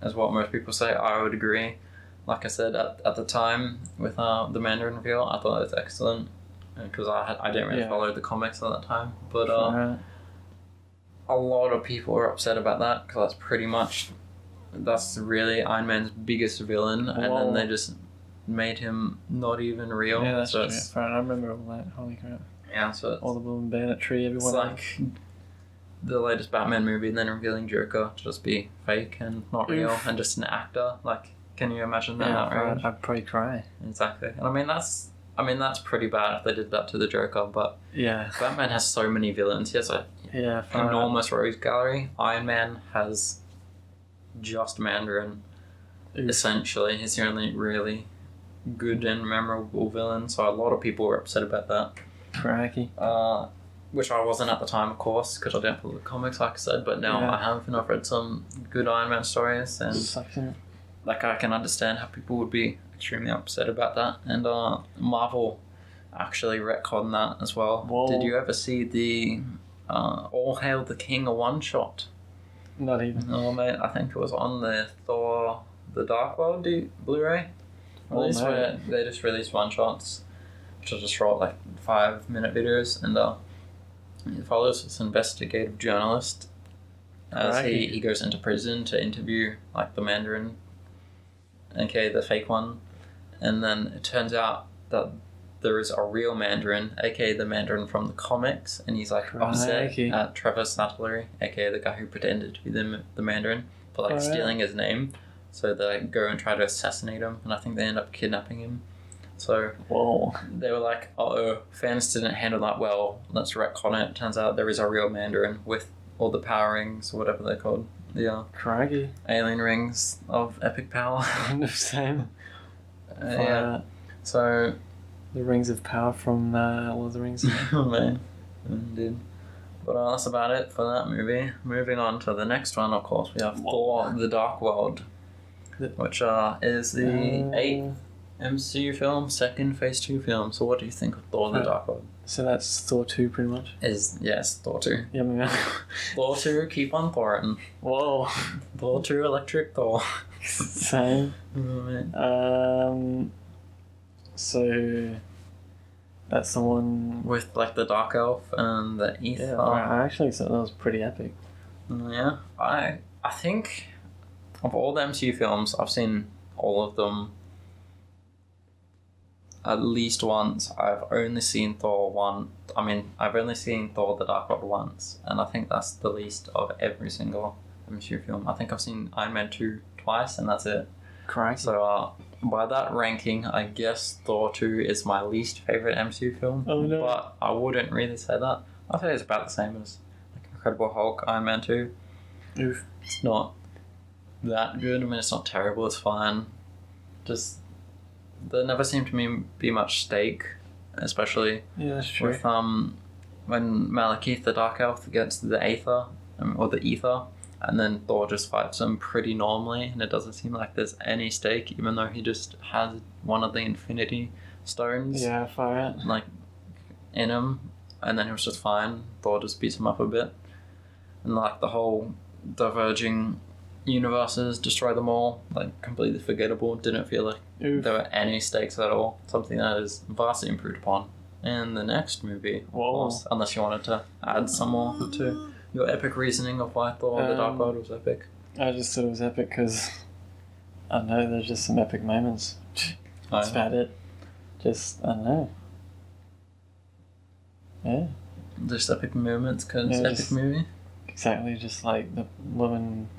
is what most people say. I would agree. Like I said, at the time with the Mandarin reveal, I thought it was excellent, because I didn't really follow the comics at that time. But a lot of people were upset about that, because that's really Iron Man's biggest villain, and then they just made him not even real. Yeah, that's true. Fine, I remember all that. Holy crap. Yeah, so all the blooming banditry, everyone. It's the latest Batman movie, and then revealing Joker to just be fake and not real, and just an actor. Can you imagine that? Yeah, I'd probably cry. Exactly. And I mean that's pretty bad if they did that to the Joker, but yeah, Batman has so many villains. He has an enormous rogues gallery. Iron Man has just Mandarin. Oof. Essentially, he's the only really good and memorable villain, so a lot of people were upset about that. Crikey. Which I wasn't at the time, of course, because I didn't follow the comics, like I said, but now I have, and I've read some good Iron Man stories, and I can understand how people would be extremely upset about that. And Marvel actually retconned that as well. Whoa. Did you ever see the All Hail the King one-shot? Not even. Oh, mate, I think it was on the Thor The Dark World Blu-ray. Where they just released one-shots, which are just short, 5-minute videos, and it follows this investigative journalist as he goes into prison to interview the Mandarin, aka the fake one, and then it turns out that there is a real Mandarin, aka the Mandarin from the comics, and he's upset at Trevor Sattler, aka the guy who pretended to be the Mandarin, for stealing his name. So they go and try to assassinate him, and I think they end up kidnapping him. So they were like, uh-oh, fans didn't handle that well, let's retcon it. Turns out there is a real Mandarin with all the power rings, or whatever they're called. The Craggy. Alien rings of epic power. Same. Yeah. So the rings of power from Lord of the Rings. Oh man. Indeed. But that's about it for that movie. Moving on to the next one, of course, we have Thor The Dark World, which is the 8th MCU film, second Phase 2 film. So what do you think of Thor the Dark World? So that's Thor 2 pretty much? Yes, Thor 2. Yeah. Thor 2, keep on Thorin. Whoa. Thor 2, Electric Thor. Same. So that's the one with like the Dark Elf and the Ether. Yeah, I actually thought that was pretty epic. Yeah, I think of all the MCU films, I've seen all of them at least once. I've only seen Thor I've only seen Thor the Dark World once, and I think that's the least of every single MCU film. I think I've seen Iron Man 2 twice, and that's it. Correct. So by that ranking, I guess Thor 2 is my least favourite MCU film. Oh no. But I wouldn't really say that. I'd say it's about the same as like Incredible Hulk, Iron Man 2. Oof. It's not that good. I mean, it's not terrible, it's fine. Just, there never seemed to be much stake, especially that's true. with when Malekith the Dark Elf gets the Aether, or the Ether, and then Thor just fights him pretty normally, and it doesn't seem like there's any stake, even though he just has one of the Infinity Stones. Yeah, far out. Like, in him, and then he was just fine. Thor just beats him up a bit. And like the whole diverging universes, destroy them all, like completely forgettable. Didn't feel like there were any stakes at all. Something that is vastly improved upon in the next movie. Whoa. Unless you wanted to add some more to your epic reasoning of why Thor the Dark World was epic. I just thought it was epic because, I don't know, there's just some epic moments. That's about it. Just, I don't know. Yeah. Just epic moments because epic movie? Exactly, just like the woman,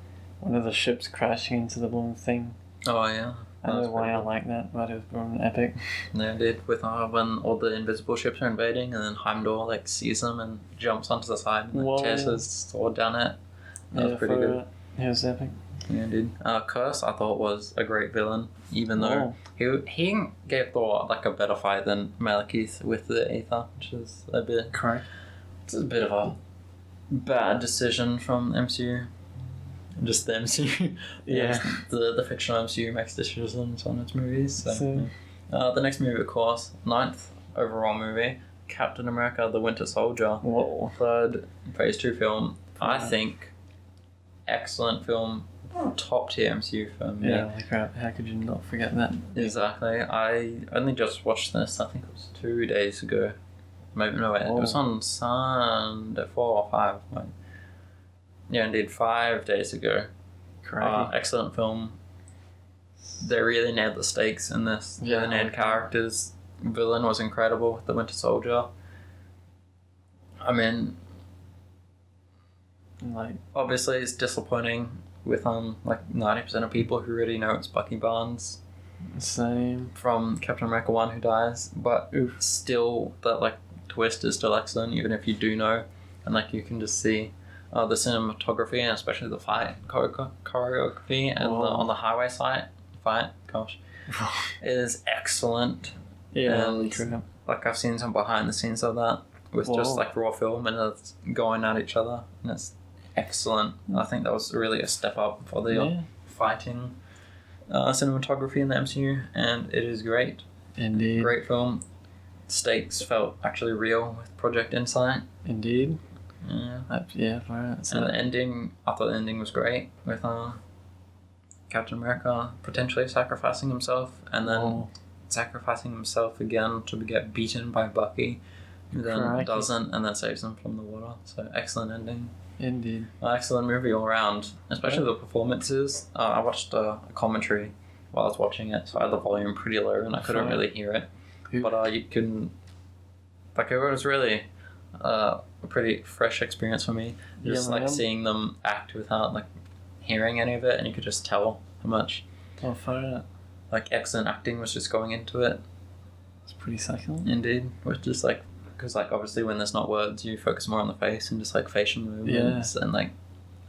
one of the ships crashing into the woman thing. Oh yeah. I don't know why I like that, but it was born epic. Yeah, it did, with when all the invisible ships are invading, and then Heimdall like sees them and jumps onto the side and like, tears his sword down it. That was pretty good. It was epic. Yeah, dude. Curse, I thought, was a great villain, even though he gave Thor like a better fight than Malekith with the Aether, which is a bit. Correct. It's a bit of a bad decision from MCU. Just the MCU. Yeah. The fictional MCU makes decisions on its movies. So. The next movie, of course, 9th overall movie, Captain America: The Winter Soldier. Whoa. Third Phase 2 film. I think excellent film. Top tier MCU film. Yeah, like crap. How could you not forget that? Exactly. I only just watched this, I think it was 2 days ago. Maybe, no, wait. It was on Sunday, 4 or 5. Like, yeah, indeed, 5 days ago. Correct. Excellent film. They really nailed the stakes in this. Yeah, they nailed characters. Villain was incredible with the Winter Soldier. I mean, like, obviously it's disappointing with like 90% of people who really know it's Bucky Barnes. Same. From Captain America 1 who dies, but still that like twist is still excellent, even if you do know, and like you can just see the cinematography and especially the fight choreography and on the highway fight, is excellent. Yeah, and true. Like I've seen some behind the scenes of that with just like raw film and it's going at each other, and it's excellent. I think that was really a step up for the fighting cinematography in the MCU, and it is great. Indeed. Great film. Stakes felt actually real with Project Insight. Indeed. Yeah. Right. So and the ending, I thought the ending was great with Captain America potentially sacrificing himself and then sacrificing himself again to get beaten by Bucky, who then doesn't and then saves him from the water. So excellent ending. Indeed. Excellent movie all around, especially the performances. I watched a commentary while I was watching it, so I had the volume pretty low and I couldn't really hear it. But you can, like, it was really a pretty fresh experience for me. Just seeing them act without like hearing any of it, and you could just tell how much. Oh, far. Like excellent acting was just going into it. It's pretty succulent. Indeed, which just like. Because, like, obviously when there's not words, you focus more on the face and just, like, facial movements and, like,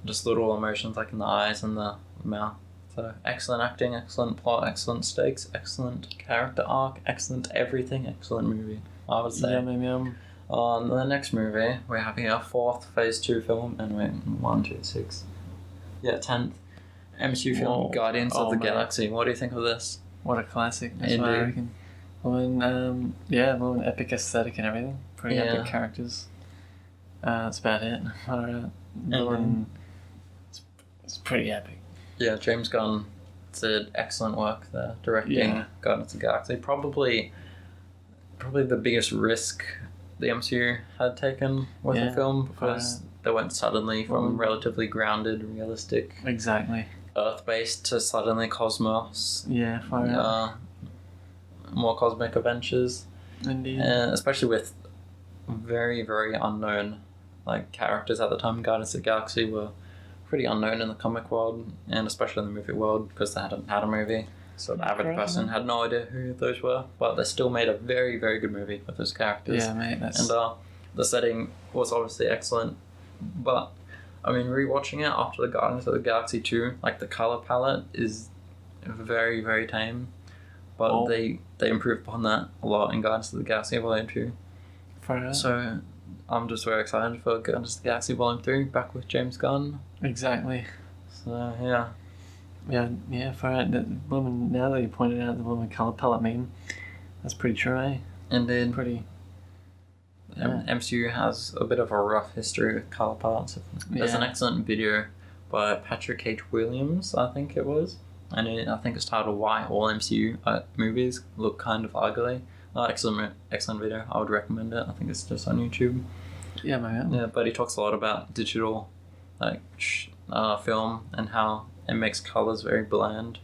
just little emotions, like, in the eyes and the mouth. So, excellent acting, excellent plot, excellent stakes, excellent character arc, excellent everything, excellent movie, I would say. Yum. On the next movie, we're having our 4th Phase 2 film, and we're 1, 2, 6. Yeah, 10th MCU film, Guardians of the Galaxy. What do you think of this? What a classic. That's what I reckon. Well, an epic aesthetic and everything. Pretty epic characters. That's about it. Alright. It's pretty epic. Yeah, James Gunn did excellent work there, directing Guardians of the Galaxy. Probably the biggest risk the MCU had taken with the film, because they went suddenly from relatively grounded, realistic, Earth-based to suddenly cosmos. Yeah, more cosmic adventures. Indeed. Especially with very, very unknown characters at the time. Guardians of the Galaxy were pretty unknown in the comic world, and especially in the movie world, because they hadn't had a movie. So the average person had no idea who those were, but they still made a very, very good movie with those characters. Yeah, mate. And the setting was obviously excellent, but I mean, rewatching it after the Guardians of the Galaxy 2, the color palette is very, very tame, but they improved upon that a lot in Guardians of the Galaxy Volume 2. So I'm just very excited for Guardians of the Galaxy Volume 3 back with James Gunn. Exactly. So yeah. Yeah, for it. The woman, now that you pointed out the woman colour palette meme, that's pretty true, eh? Indeed. Pretty. MCU has a bit of a rough history with colour palettes. There's an excellent video by Patrick H. Williams, I think it was, and I think it's titled "Why All MCU Movies Look Kind of Ugly." Excellent video. I would recommend it. I think it's just on YouTube. Yeah, man. Yeah, but he talks a lot about digital, film, and how it makes colours very bland,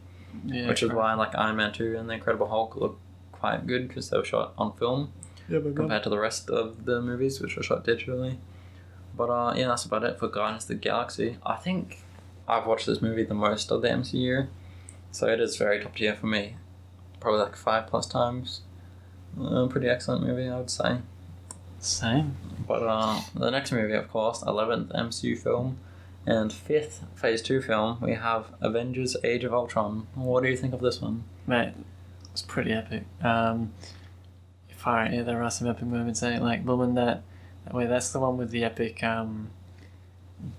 which is why Iron Man 2 and The Incredible Hulk look quite good, because they were shot on film compared to the rest of the movies, which were shot digitally. But that's about it for Guardians of the Galaxy. I think I've watched this movie the most of the MCU, so it is very top tier for me. Probably 5+ times. Pretty excellent movie, I would say. Same. But the next movie, of course, 11th MCU film, and 5th Phase 2 film, we have Avengers Age of Ultron. What do you think of this one? Mate, it's pretty epic. There are some epic moments, eh? Woman that's the one with the epic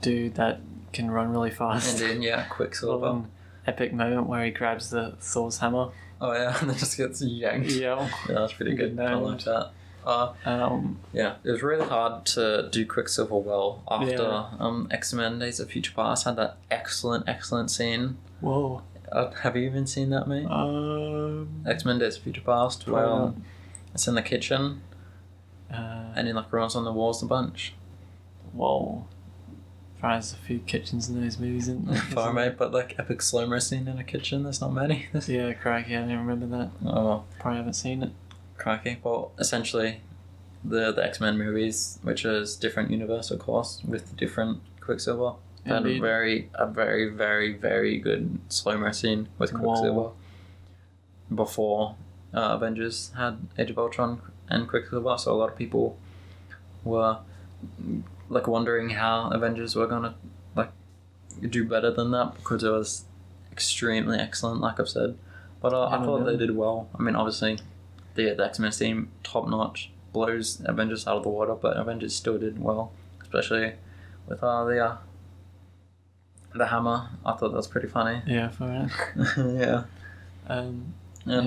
dude that can run really fast. Indeed, yeah, Quicksilver. Epic moment where he grabs the Thor's hammer. Oh yeah, and then just gets yanked. Yeah. Yeah, that's pretty good. I like that. It was really hard to do Quicksilver well after X-Men Days of Future Past had that excellent scene. Whoa. Have you even seen that, mate? X-Men Days of Future Past, where it's in the kitchen and he runs on the walls a bunch. Whoa. There's a few kitchens in those movies, isn't there? Far, mate, but epic slow-mo scene in a kitchen, there's not many. Yeah, crikey, I didn't remember that. Oh well. Probably haven't seen it. Crikey. Well, essentially, the X-Men movies, which is different universe, of course, with different Quicksilver, had a very, very, very good slow-mo scene with Quicksilver before Avengers had Age of Ultron and Quicksilver, so a lot of people were wondering how Avengers were gonna do better than that, because it was extremely excellent, like I've said. But I thought they did well. I mean, obviously, the X-Men team, top notch, blows Avengers out of the water, but Avengers still did well, especially with the hammer. I thought that was pretty funny. Yeah, for it. Yeah. And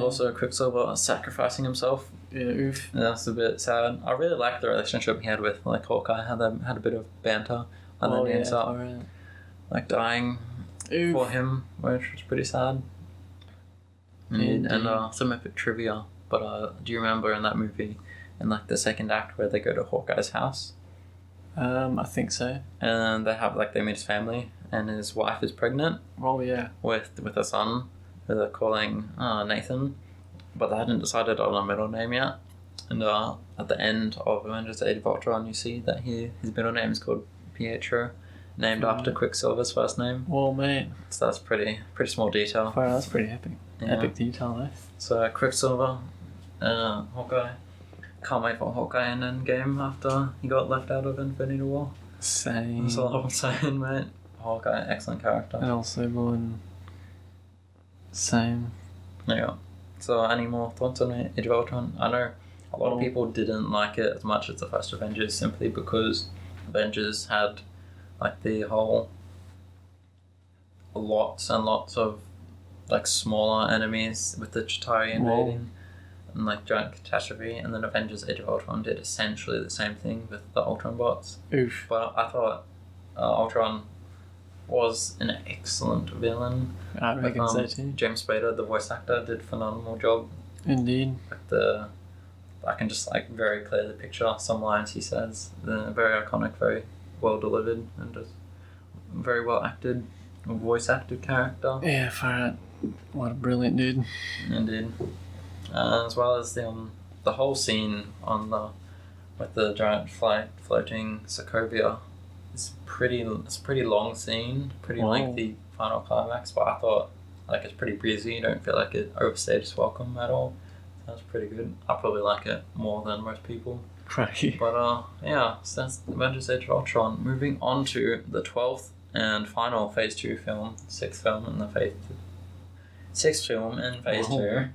also Quicksilver sacrificing himself. Yeah, oof. That's a bit sad. I really liked the relationship he had with Hawkeye. Had a bit of banter, and then he ends up dying for him, which was pretty sad. And some epic trivia. But do you remember in that movie, in the second act, where they go to Hawkeye's house? I think so. And they have they meet his family, and his wife is pregnant. Oh yeah. With a son, who they're calling Nathan, but they hadn't decided on a middle name yet. And at the end of Avengers: Age of Ultron, you see that his middle name is called Pietro, named after Quicksilver's first name. Well, mate. So that's pretty small detail. Wow, that's pretty epic. Yeah. Epic detail, eh? So Quicksilver, Hawkeye. Can't wait for Hawkeye in Endgame after he got left out of Infinity War. Same. That's all I'm saying, mate. Hawkeye, excellent character. And also one. Same. Yeah. So any more thoughts on Age of Ultron? I know a lot of people didn't like it as much as the first Avengers, simply because Avengers had the whole lots and lots of like smaller enemies with the Chitauri invading and like giant catastrophe, and then Avengers Age of Ultron did essentially the same thing with the Ultron bots. Oof. But I thought Ultron was an excellent villain. I reckon so too. James Spader, the voice actor, did a phenomenal job. Indeed. Like I can just like very clearly picture some lines he says. They're very iconic, very well delivered, and just very well acted, voice acted character. Yeah, far out. What a brilliant dude. Indeed. As well as the whole scene with the giant floating Sokovia. It's a pretty long scene, pretty lengthy final climax, but I thought like it's pretty breezy. You don't feel like it overstayed its welcome at all. That's pretty good. I probably like it more than most people. Cracky. But yeah, so that's Avengers Age of Ultron. Moving on to the 12th and final Phase 2 film, sixth film in Phase 2.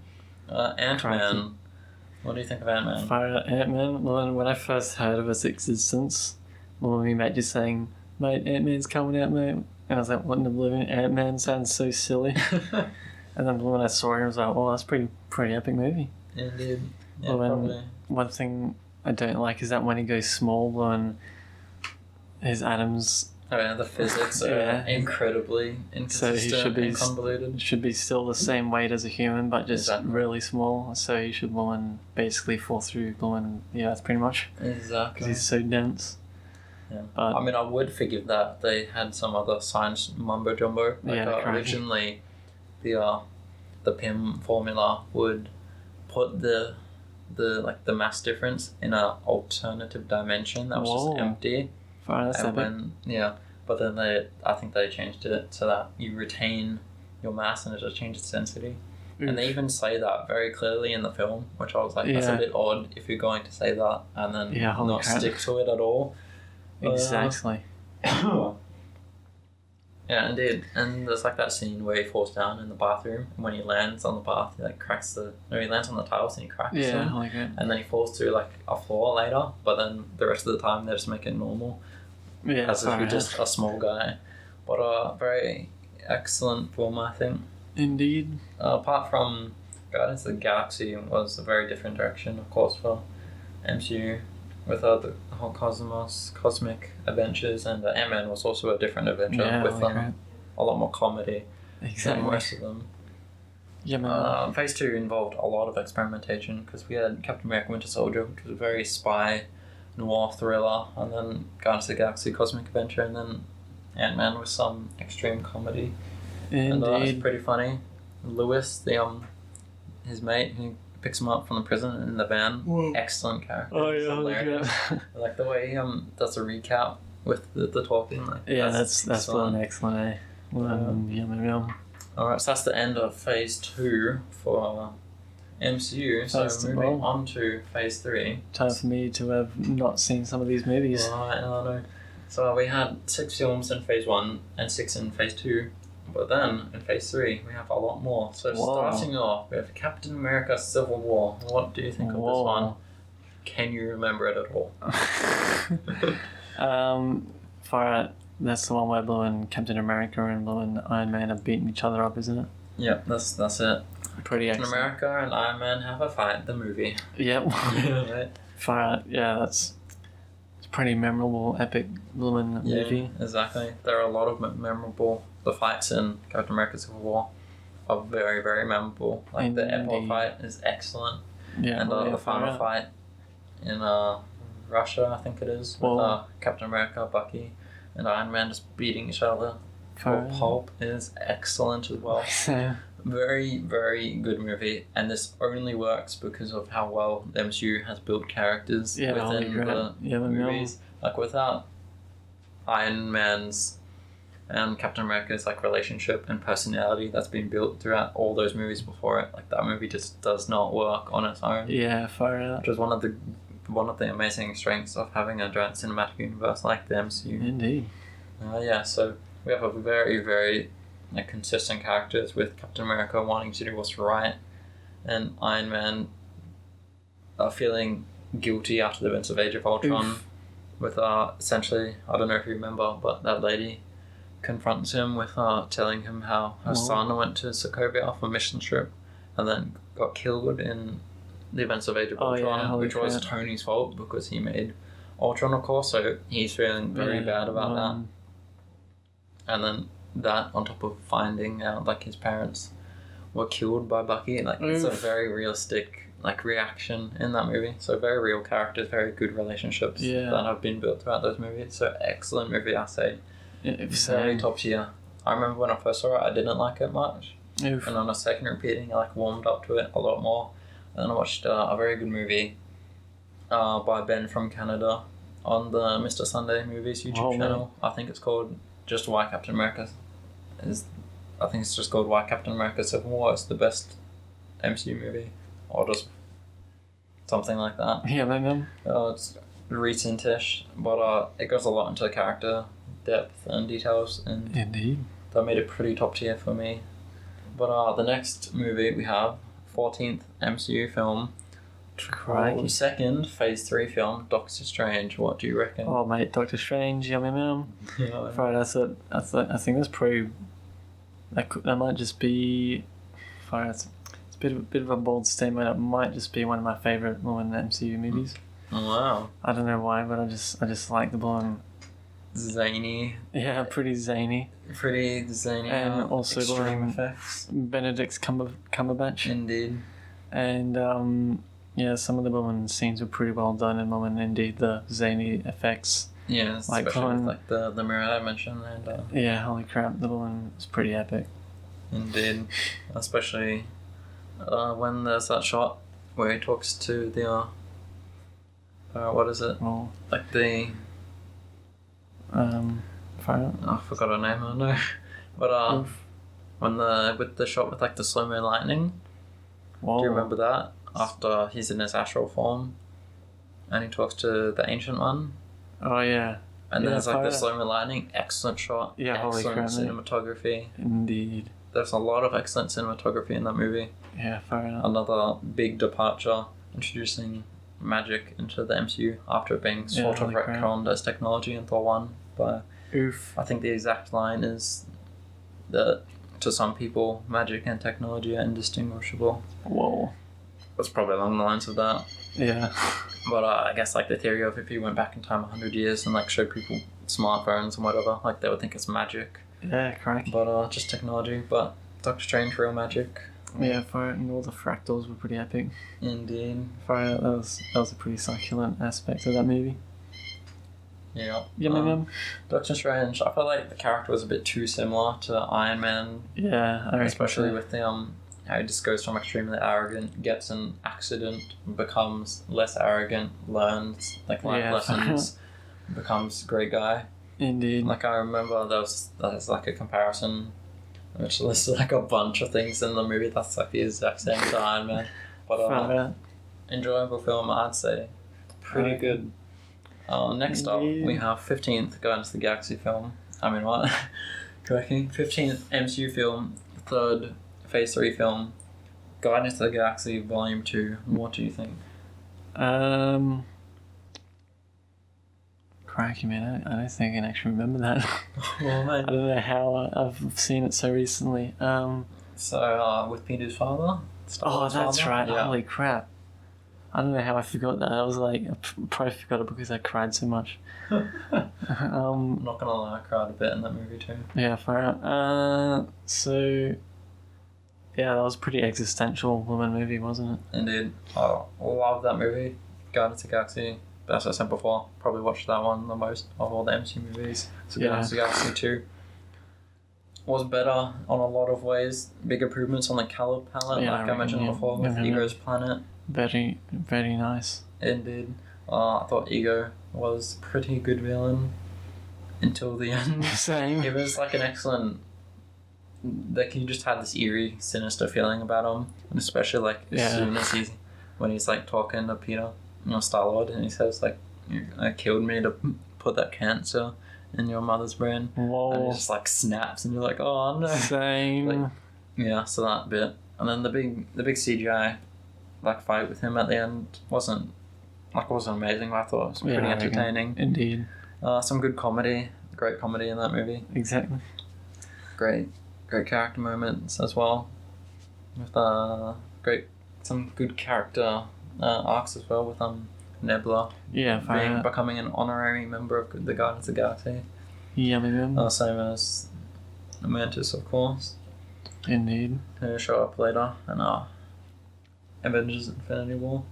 Ant-Man. Cracky. What do you think of Ant-Man? Fire out Ant-Man. Well, when I first heard of its existence, my mate just saying, "Mate, Ant-Man's coming out, mate." And I was like, "What in the blue? Ant-Man sounds so silly." And then when I saw him, I was like, "Oh, that's pretty epic movie." Indeed. Yeah, Well, probably. One thing I don't like is that when he goes small, and his atoms Oh yeah, the physics are incredibly inconsistent and convoluted. should be still the same weight as a human, but just Exactly. really small. So he should basically fall through the earth pretty much because Exactly. he's so dense. Yeah. But I mean, I would forgive that they had some other science mumbo jumbo. Like crazy. originally, the PIM formula would put the mass difference in an alternative dimension that was just empty. Fine, that's epic. But then I think they changed it so that you retain your mass and it just changes density. Oof. And they even say that very clearly in the film, which I was like, that's a bit odd if you're going to say that and then not stick to it at all. Exactly. Yeah, indeed. And there's like that scene where he falls down in the bathroom, and when he lands on the bath, he like he lands on the tiles and he cracks them. I like it. And then he falls through like a floor later, but then the rest of the time they just make it normal. Yeah, as if you're just a small guy. But a very excellent film, I think. Indeed. Apart from Guardians of the Galaxy was a very different direction, of course, for MCU. With the whole cosmic adventures, and Ant-Man was also a different adventure with a lot more comedy than the rest of them. Yeah, man. Phase 2 involved a lot of experimentation because we had Captain America Winter Soldier, which was a very spy noir thriller, and then Guardians of the Galaxy Cosmic Adventure, and then Ant-Man with some extreme comedy. Indeed. And it's pretty funny. Lewis, his mate who picks him up from the prison in the van. Whoa. Excellent character. Oh It's yeah, hilarious. Like the way he does a recap with the talking. Like, that's excellent, eh? Yum. Alright, so that's the end of Phase 2 for MCU. So moving on to Phase 3. Time for me to have not seen some of these movies. Right, I know. So we had 6 films in Phase 1 and 6 in Phase 2. But then, in Phase 3, we have a lot more. So starting off, we have Captain America Civil War. What do you think of this one? Can you remember it at all? That's the one where Blue and Captain America and Blue and Iron Man are beating each other up, isn't it? Yeah, that's it. Pretty excellent. Captain America and Iron Man have a fight, the movie. Yep. Right. That's pretty memorable, epic Blue movie. Exactly. There are a lot of memorable. The fights in Captain America Civil War are very, very memorable. Like the airport fight is excellent. Yeah. And the final fight in Russia, I think it is, with Captain America, Bucky, and Iron Man just beating each other for pulp is excellent as well. Very, very good movie, and this only works because of how well the MCU has built characters within the movies. Like without Iron Man's and Captain America's like relationship and personality that's been built throughout all those movies before it, like that movie just does not work on its own. Yeah, far out. Which is one of the amazing strengths of having a giant cinematic universe like the MCU. Indeed. So we have a very, very consistent characters with Captain America wanting to do what's right, and Iron Man feeling guilty after the events of Age of Ultron. With essentially, I don't know if you remember, but that lady confronts him with telling him how her son went to Sokovia for a mission trip and then got killed in the events of Age of Ultron, which was Tony's fault because he made Ultron, of course, so he's feeling very bad about that. And then that on top of finding out like his parents were killed by Bucky, like it's a very realistic like reaction in that movie. So very real characters, very good relationships that have been built throughout those movies. So excellent movie, I say. Very top tier. I remember when I first saw it, I didn't like it much. And on a second repeating, I like warmed up to it a lot more. And then I watched a very good movie by Ben from Canada on the Mr. Sunday Movies YouTube channel. I think it's called just Why Captain America I think it's just called Why Captain America Civil War is the best MCU movie, or just something like that. Yeah, maybe. It's recent-ish, but it goes a lot into character depth and details, and indeed, that made it pretty top tier for me. But the next movie we have 14th MCU film. Second Phase 3 film, Doctor Strange. What do you reckon? Oh mate, Doctor Strange, yummy yum. Yeah, right, I think that's probably that might just be. It's a bit of a bold statement. It might just be one of my favourite Woman MCU movies. Oh, wow. I don't know why, but I just like the blonde. Zany. Yeah, pretty zany. Pretty zany. And also extreme effects. Benedict Cumberbatch. Indeed. And yeah, some of the woman scenes were pretty well done, and indeed the zany effects. Yeah, especially with like the mirror I mentioned, and yeah, holy crap, the one was pretty epic. Indeed, especially when there's that shot where he talks to the what is it? Well, like the I forgot her name. I don't know, but with the shot with like the slow-mo lightning. Whoa. Do you remember that? After he's in his astral form, and he talks to the Ancient One. Oh yeah. And there's like the slow-mo lightning. Excellent shot. Yeah, excellent holy crap, cinematography. Indeed. There's a lot of excellent cinematography in that movie. Yeah, fair enough. Another big departure, introducing magic into the MCU after it being sort of retconned as technology in Thor 1. But I think the exact line is that to some people, magic and technology are indistinguishable. Whoa. That's probably along the lines of that. Yeah. But I guess like the theory of if you went back in time 100 years and like showed people smartphones and whatever, like they would think it's magic. Yeah, correct. But just technology. But Doctor Strange, real magic. Yeah, for it, and all the fractals were pretty epic. Indeed. For it, that was a pretty succulent aspect of that movie. Yeah. Doctor Strange, I felt like the character was a bit too similar to Iron Man. Yeah, I reckon especially with the how he just goes from extremely arrogant, gets an accident, becomes less arrogant, learns like life lessons, becomes a great guy. Indeed. Like I remember there's like a comparison which lists like a bunch of things in the movie that's like the exact same to Iron Man. But enjoyable film, I'd say. Pretty good. Next up we have 15th Guardians of the Galaxy film. I mean what? Correcting. 15th MCU film, 3rd Phase 3 film, Guardians of the Galaxy Volume 2. What do you think? Crikey, man, I don't think I can actually remember that. Well, mate. I don't know how I've seen it so recently. So, with Peter's father? That's father? Right. Yeah. Holy crap. I don't know how I forgot that. I was like, I probably forgot it because I cried so much. I'm not gonna lie, I cried a bit in that movie too. Yeah, fair enough. So... yeah, that was a pretty existential woman movie, wasn't it? Indeed. I love that movie. Guardians of the Galaxy. As I said before, probably watched that one the most of all the MCU movies. So Guardians of the Galaxy 2 was better on a lot of ways. Big improvements on the colour palette, like I mentioned before, with Ego's planet. Very, very nice. Indeed. I thought Ego was a pretty good villain until the end. Same. He was like an excellent... like he just had this eerie, sinister feeling about him, and especially like as soon as when he's like talking to Peter, Star-Lord, and he says like, "You killed me to put that cancer in your mother's brain." Whoa! And he just like snaps, and you're like, "Oh no!" Same. Like, yeah, so that bit, and then the big CGI like fight with him at the end wasn't amazing. But I thought it was pretty entertaining. Indeed. Some good comedy. great comedy in that movie. Exactly. Great character moments as well. With some good character arcs as well with Nebula. Yeah, becoming an honorary member of the Guardians of the Galaxy. Yeah, Same as Mantis, of course. Indeed. Who show up later in Avengers Infinity War.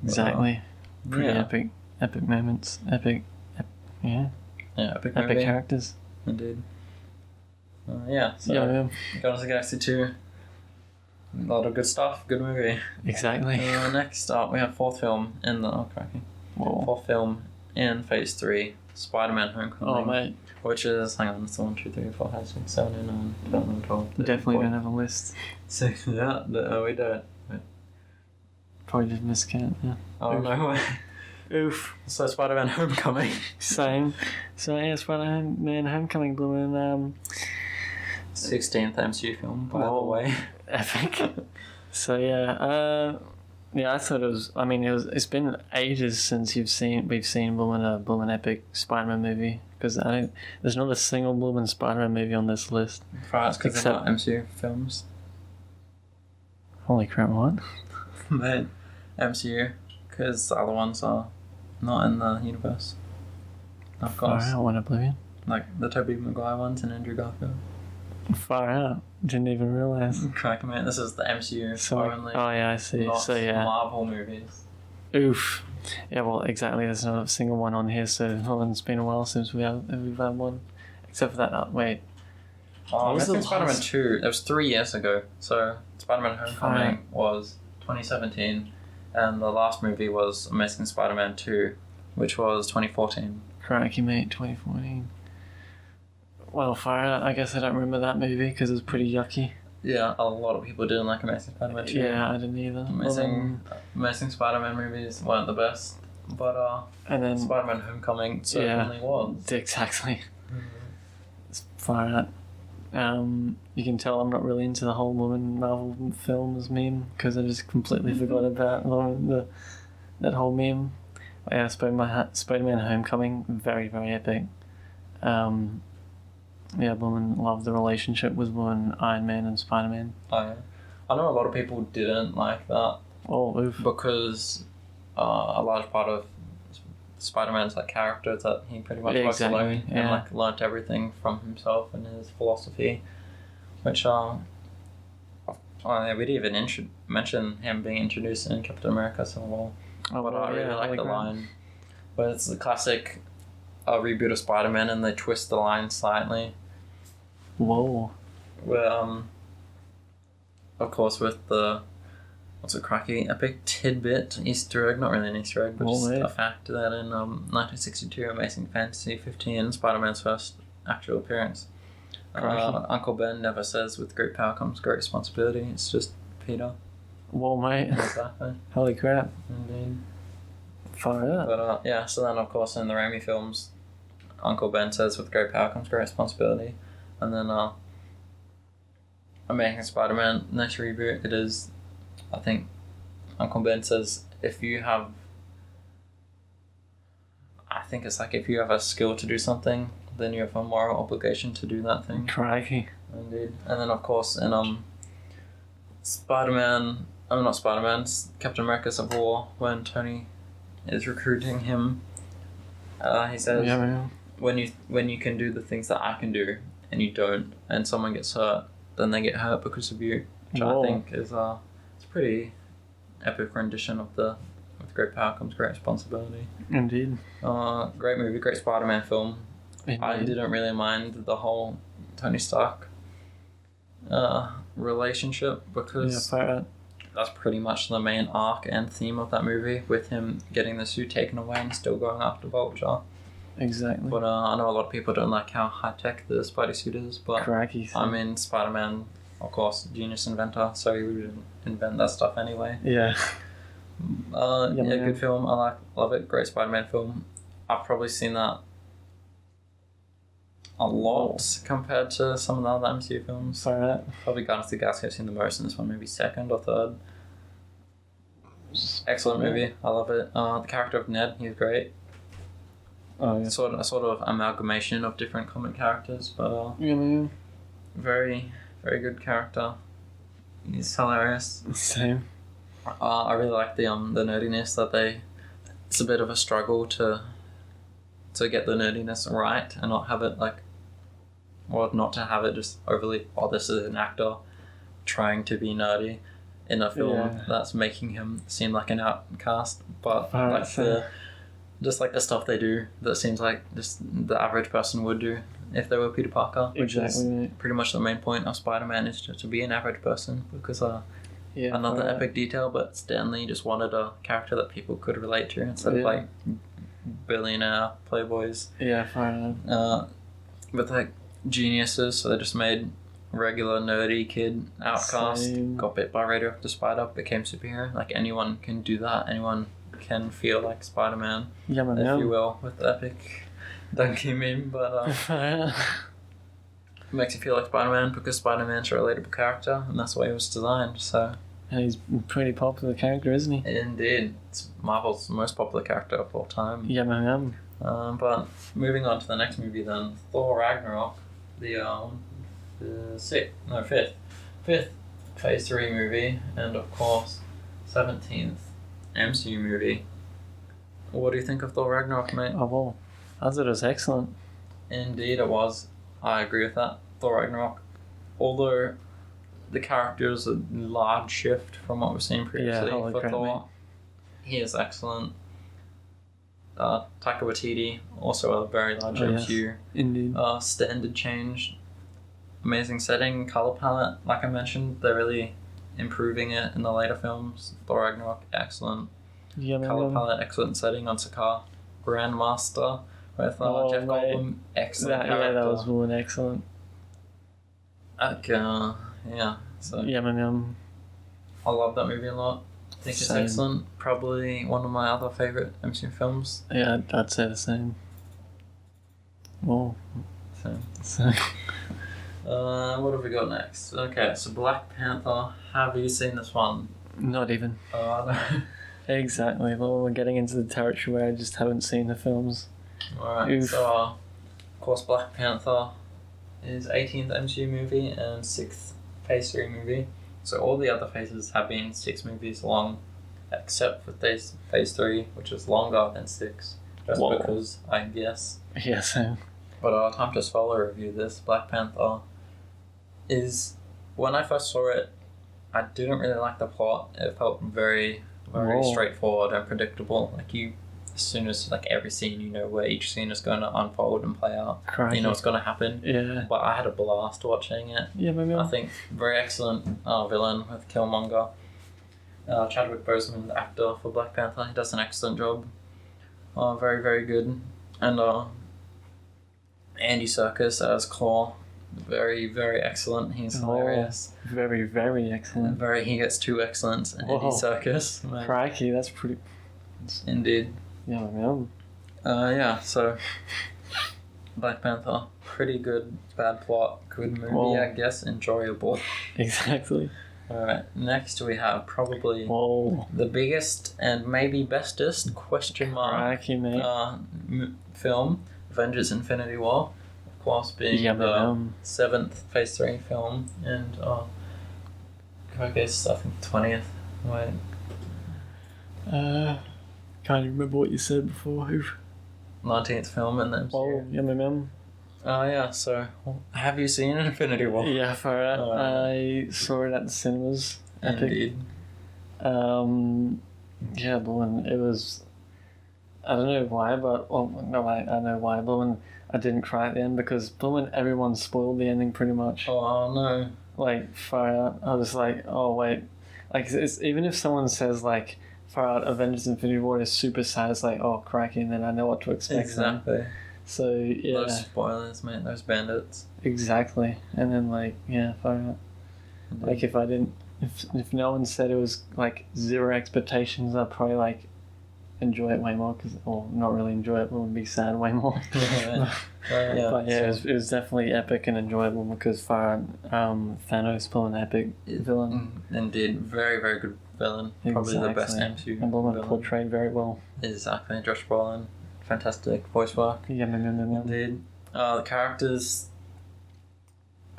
Exactly. Pretty epic moments. Epic epic characters. Indeed. So Guardians of the Galaxy 2. A lot of good stuff. Good movie. Exactly. Next up, we have fourth film in Phase 3, Spider-Man: Homecoming. Oh, mate. Which is, hang on, it's 1, 2, 3, 4, 5, 6, 7, 8, 9, 10, 11, 12, 13, Definitely 14. don't have a list. 6, yeah, we don't. Probably just miscount, yeah. Oh, no way. Oof. So, Spider-Man: Homecoming. Same. So, yeah, Spider-Man: Homecoming blew in, 16th MCU film, by the way. Epic. So, I thought it was. I mean, it's been ages since we've seen a blooming epic Spider-Man movie, because there's not a single blooming Spider-Man movie on this list. Right, because they're not MCU films. Holy crap! What? Mate, MCU, because the other ones are not in the universe. Of course. Far out, one oblivion. Like the Tobey Maguire ones and Andrew Garfield. Far out. Didn't even realize. Crack, man. This is the MCU only. Oh yeah, I see. Not so yeah. Marvel movies. Oof. Yeah, well, exactly. There's not a single one on here, so it's been a while since we've had one, except for that. Wait. Oh, Amazing Spider-Man 2. That was 3 years ago. So Spider-Man: Homecoming was 2017, and the last movie was Amazing Spider-Man 2, which was 2014. Crikey, mate, 2014. Well, far out. I guess I don't remember that movie because it was pretty yucky. Yeah, a lot of people didn't like Amazing Spider-Man 2. Yeah, I didn't either. Amazing Spider-Man movies weren't the best, but and then Spider-Man: Homecoming certainly was. Exactly. It's far out. You can tell I'm not really into the whole woman Marvel films meme because I just completely forgot about that whole meme. Yeah, Spider-Man: Homecoming, very, very epic. Yeah, women love the relationship with Iron Man and Spider-Man. Oh, yeah. I know a lot of people didn't like that. Oh, oof. Because a large part of Spider-Man's character is that he pretty much works alone and learnt everything from himself and his philosophy, which we didn't even mention him being introduced in Captain America Civil War. But I really like the line, but it's the classic reboot of Spider-Man and they twist the line slightly. Whoa. Where of course with the cracky epic tidbit Easter egg, not really an Easter egg, but just a fact that in 1962 Amazing Fantasy 15, Spider-Man's first actual appearance, Uncle Ben never says with great power comes great responsibility. It's just Peter. Whoa, mate. Exactly. Holy crap. Indeed. Far out. But so then of course in the Raimi films, Uncle Ben says with great power comes great responsibility, and then Amazing Spider-Man next reboot, it is, I think Uncle Ben says if you have a skill to do something, then you have a moral obligation to do that thing. Crikey. Indeed. And then of course in Captain America Civil War, when Tony is recruiting him, he says, when you can do the things that I can do and you don't, and someone gets hurt, then they get hurt because of you, which I think is it's a pretty epic rendition of the with great power comes great responsibility. Indeed. Great movie, great Spider-Man film. Indeed. I didn't really mind the whole Tony Stark relationship because that's pretty much the main arc and theme of that movie, with him getting the suit taken away and still going after Vulture. Exactly. But I know a lot of people don't like how high-tech the Spidey suit is, but Crikey. I mean, Spider-Man, of course, genius inventor, so he would invent that stuff anyway. Yeah. Good film. I love it. Great Spider-Man film. I've probably seen that a lot compared to some of the other MCU films. Probably Guardians of the Galaxy I've seen the most, and this one maybe second or third. Excellent movie. I love it. The character of Ned, he's great. Oh yeah. Sort of amalgamation of different comic characters, but Yeah. very, very good character. He's hilarious. Same. I really like the nerdiness that they. It's a bit of a struggle to get the nerdiness right and not have it not to have it just overly. Oh, this is an actor trying to be nerdy in a film that's making him seem like an outcast, but just like the stuff they do that seems like just the average person would do if they were Peter Parker, which is pretty much the main point of Spider-Man, is just to be an average person, because another epic detail, but Stan Lee just wanted a character that people could relate to instead of like billionaire playboys. Yeah, fine. With like geniuses, so they just made regular nerdy kid outcast, got bit by radioactive spider, became superhero. Like anyone can do that. Anyone can feel like Spider-Man, if you will, with the epic donkey meme, but makes you feel like Spider-Man because Spider-Man's a relatable character, and that's why he was designed. So, and he's a pretty popular character, isn't he? Indeed, it's Marvel's most popular character of all time. Yeah, man. But moving on to the next movie, then Thor Ragnarok, the fifth Phase 3 movie, and of course 17th MCU movie. What do you think of Thor Ragnarok, mate? Oh well, I thought it was excellent. Indeed, it was. I agree with that. Thor Ragnarok, although the character is a large shift from what we've seen previously for Thor, he is excellent. Taika Waititi, also a very large MCU. Yes. Indeed. Standard change, amazing setting, color palette. Like I mentioned, they're really improving it in the later films. Thor Ragnarok, excellent. Yeah, color palette, excellent setting on Sakaar. Grandmaster with Jeff Goldblum, excellent character. Yeah, that was one excellent. So yeah, man. I love that movie a lot. I think it's excellent. Probably one of my other favourite MCU films. Yeah, I'd say the same. Well, so. What have we got next? Okay, so Black Panther. Have you seen this one? Not even. No. Exactly. Well, we're getting into the territory where I just haven't seen the films. Alright, so of course Black Panther is 18th MCU movie and 6th Phase 3 movie. So all the other phases have been 6 movies long, except for Phase 3, which is longer than 6, just because, I guess. Yeah, same. But time to spoiler review this. Black Panther is, when I first saw it, I didn't really like the plot. It felt very straightforward and predictable. Like as soon as every scene, you know where each scene is going to unfold and play out. Crikey. You know what's going to happen. Yeah. But I had a blast watching it. Yeah, maybe. I think very excellent villain with Killmonger. Chadwick Boseman, the actor for Black Panther, he does an excellent job. Very, very good. And Andy Serkis as Claw, very, very excellent. He's hilarious. Very, very excellent. He gets 2 excellents. Andy Serkis. Crikey, that's pretty. Indeed. Yeah, so Black Panther, pretty good, bad plot, good movie, I guess, enjoyable. Exactly. Alright, next we have probably the biggest and maybe bestest question mark film, Avengers Infinity War, of course being the 7th Phase 3 film, and I guess I think 20th. Wait. Can't even remember what you said before. 19th film in the MCU. So have you seen Infinity War? Yeah, far out. I saw it at the cinemas. Epic. Indeed. Yeah, but when it was, I don't know why, but I know why, but when I didn't cry at the end because when everyone spoiled the ending pretty much. Oh no. Like far out, I was like, oh wait, like it's even if someone says like far out Avengers Infinity War is super sad, it's like, oh crikey, and then I know what to expect. Exactly. Then. So yeah. Those spoilers, mate. Those bandits. Exactly, and then far out. Like if I didn't, if no one said it was like 0 expectations, I'd probably enjoy it way more or not really enjoy it, but would be sad way more. It was definitely epic and enjoyable because Thanos put an epic villain. Indeed, very very good villain. Probably the best MCU. And Blum portrayed very well. Exactly, Josh Brolin, fantastic voice work. Yeah, Indeed. The characters.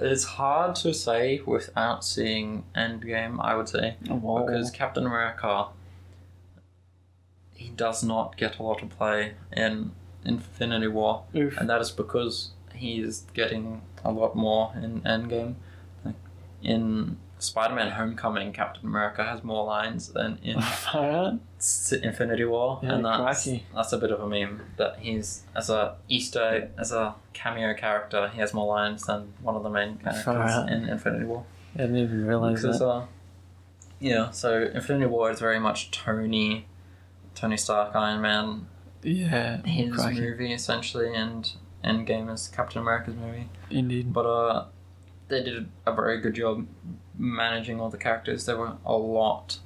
It's hard to say without seeing Endgame, I would say. Whoa. Because Captain America, he does not get a lot of play in Infinity War. Oof. And that is because he's getting a lot more in Endgame. Like in Spider-Man Homecoming, Captain America has more lines than in Infinity War. Yeah, and that's a bit of a meme that he's, as a cameo character, he has more lines than one of the main characters in Infinity War. I didn't even realise that. So Infinity War is very much Tony Stark, Iron Man. Yeah. His movie, essentially, and Endgame is Captain America's movie. Indeed. But they did a very good job managing all the characters. There were a lot.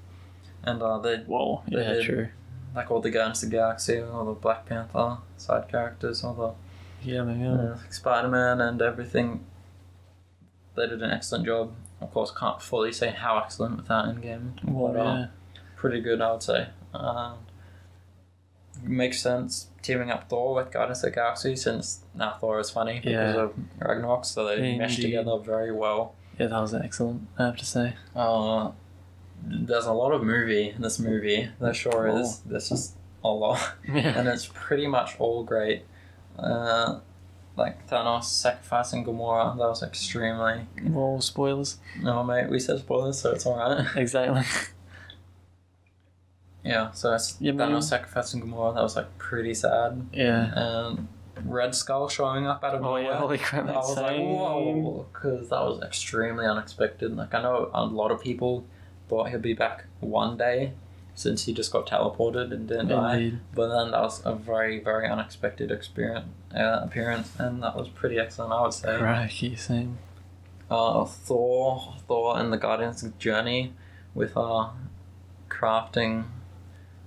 And they did, true. Like all the Guardians of the Galaxy, all the Black Panther side characters, all the Spider-Man and everything. They did an excellent job. Of course, can't fully say how excellent without Endgame. But pretty good, I would say. Makes sense teaming up Thor with Guardians of the Galaxy, since now Thor is funny because of Ragnarok, so they mesh together very well. Yeah, that was excellent, I have to say. There's a lot of movie in this movie. There sure is. There's just a lot. Yeah. And it's pretty much all great. Like Thanos sacrificing Gamora, that was extremely... Well, spoilers. No, mate, we said spoilers, so it's alright. Exactly. Yeah, so Thanos sacrificing Gamora, that was like pretty sad. Yeah. And Red Skull showing up out of nowhere. Oh yeah, holy crap, I was like, whoa, because that was extremely unexpected. Like, I know a lot of people thought he'd be back one day, since he just got teleported and didn't die. But then that was a very, very unexpected appearance, and that was pretty excellent, I would say. Crikey, same. Thor and the Guardians' journey with crafting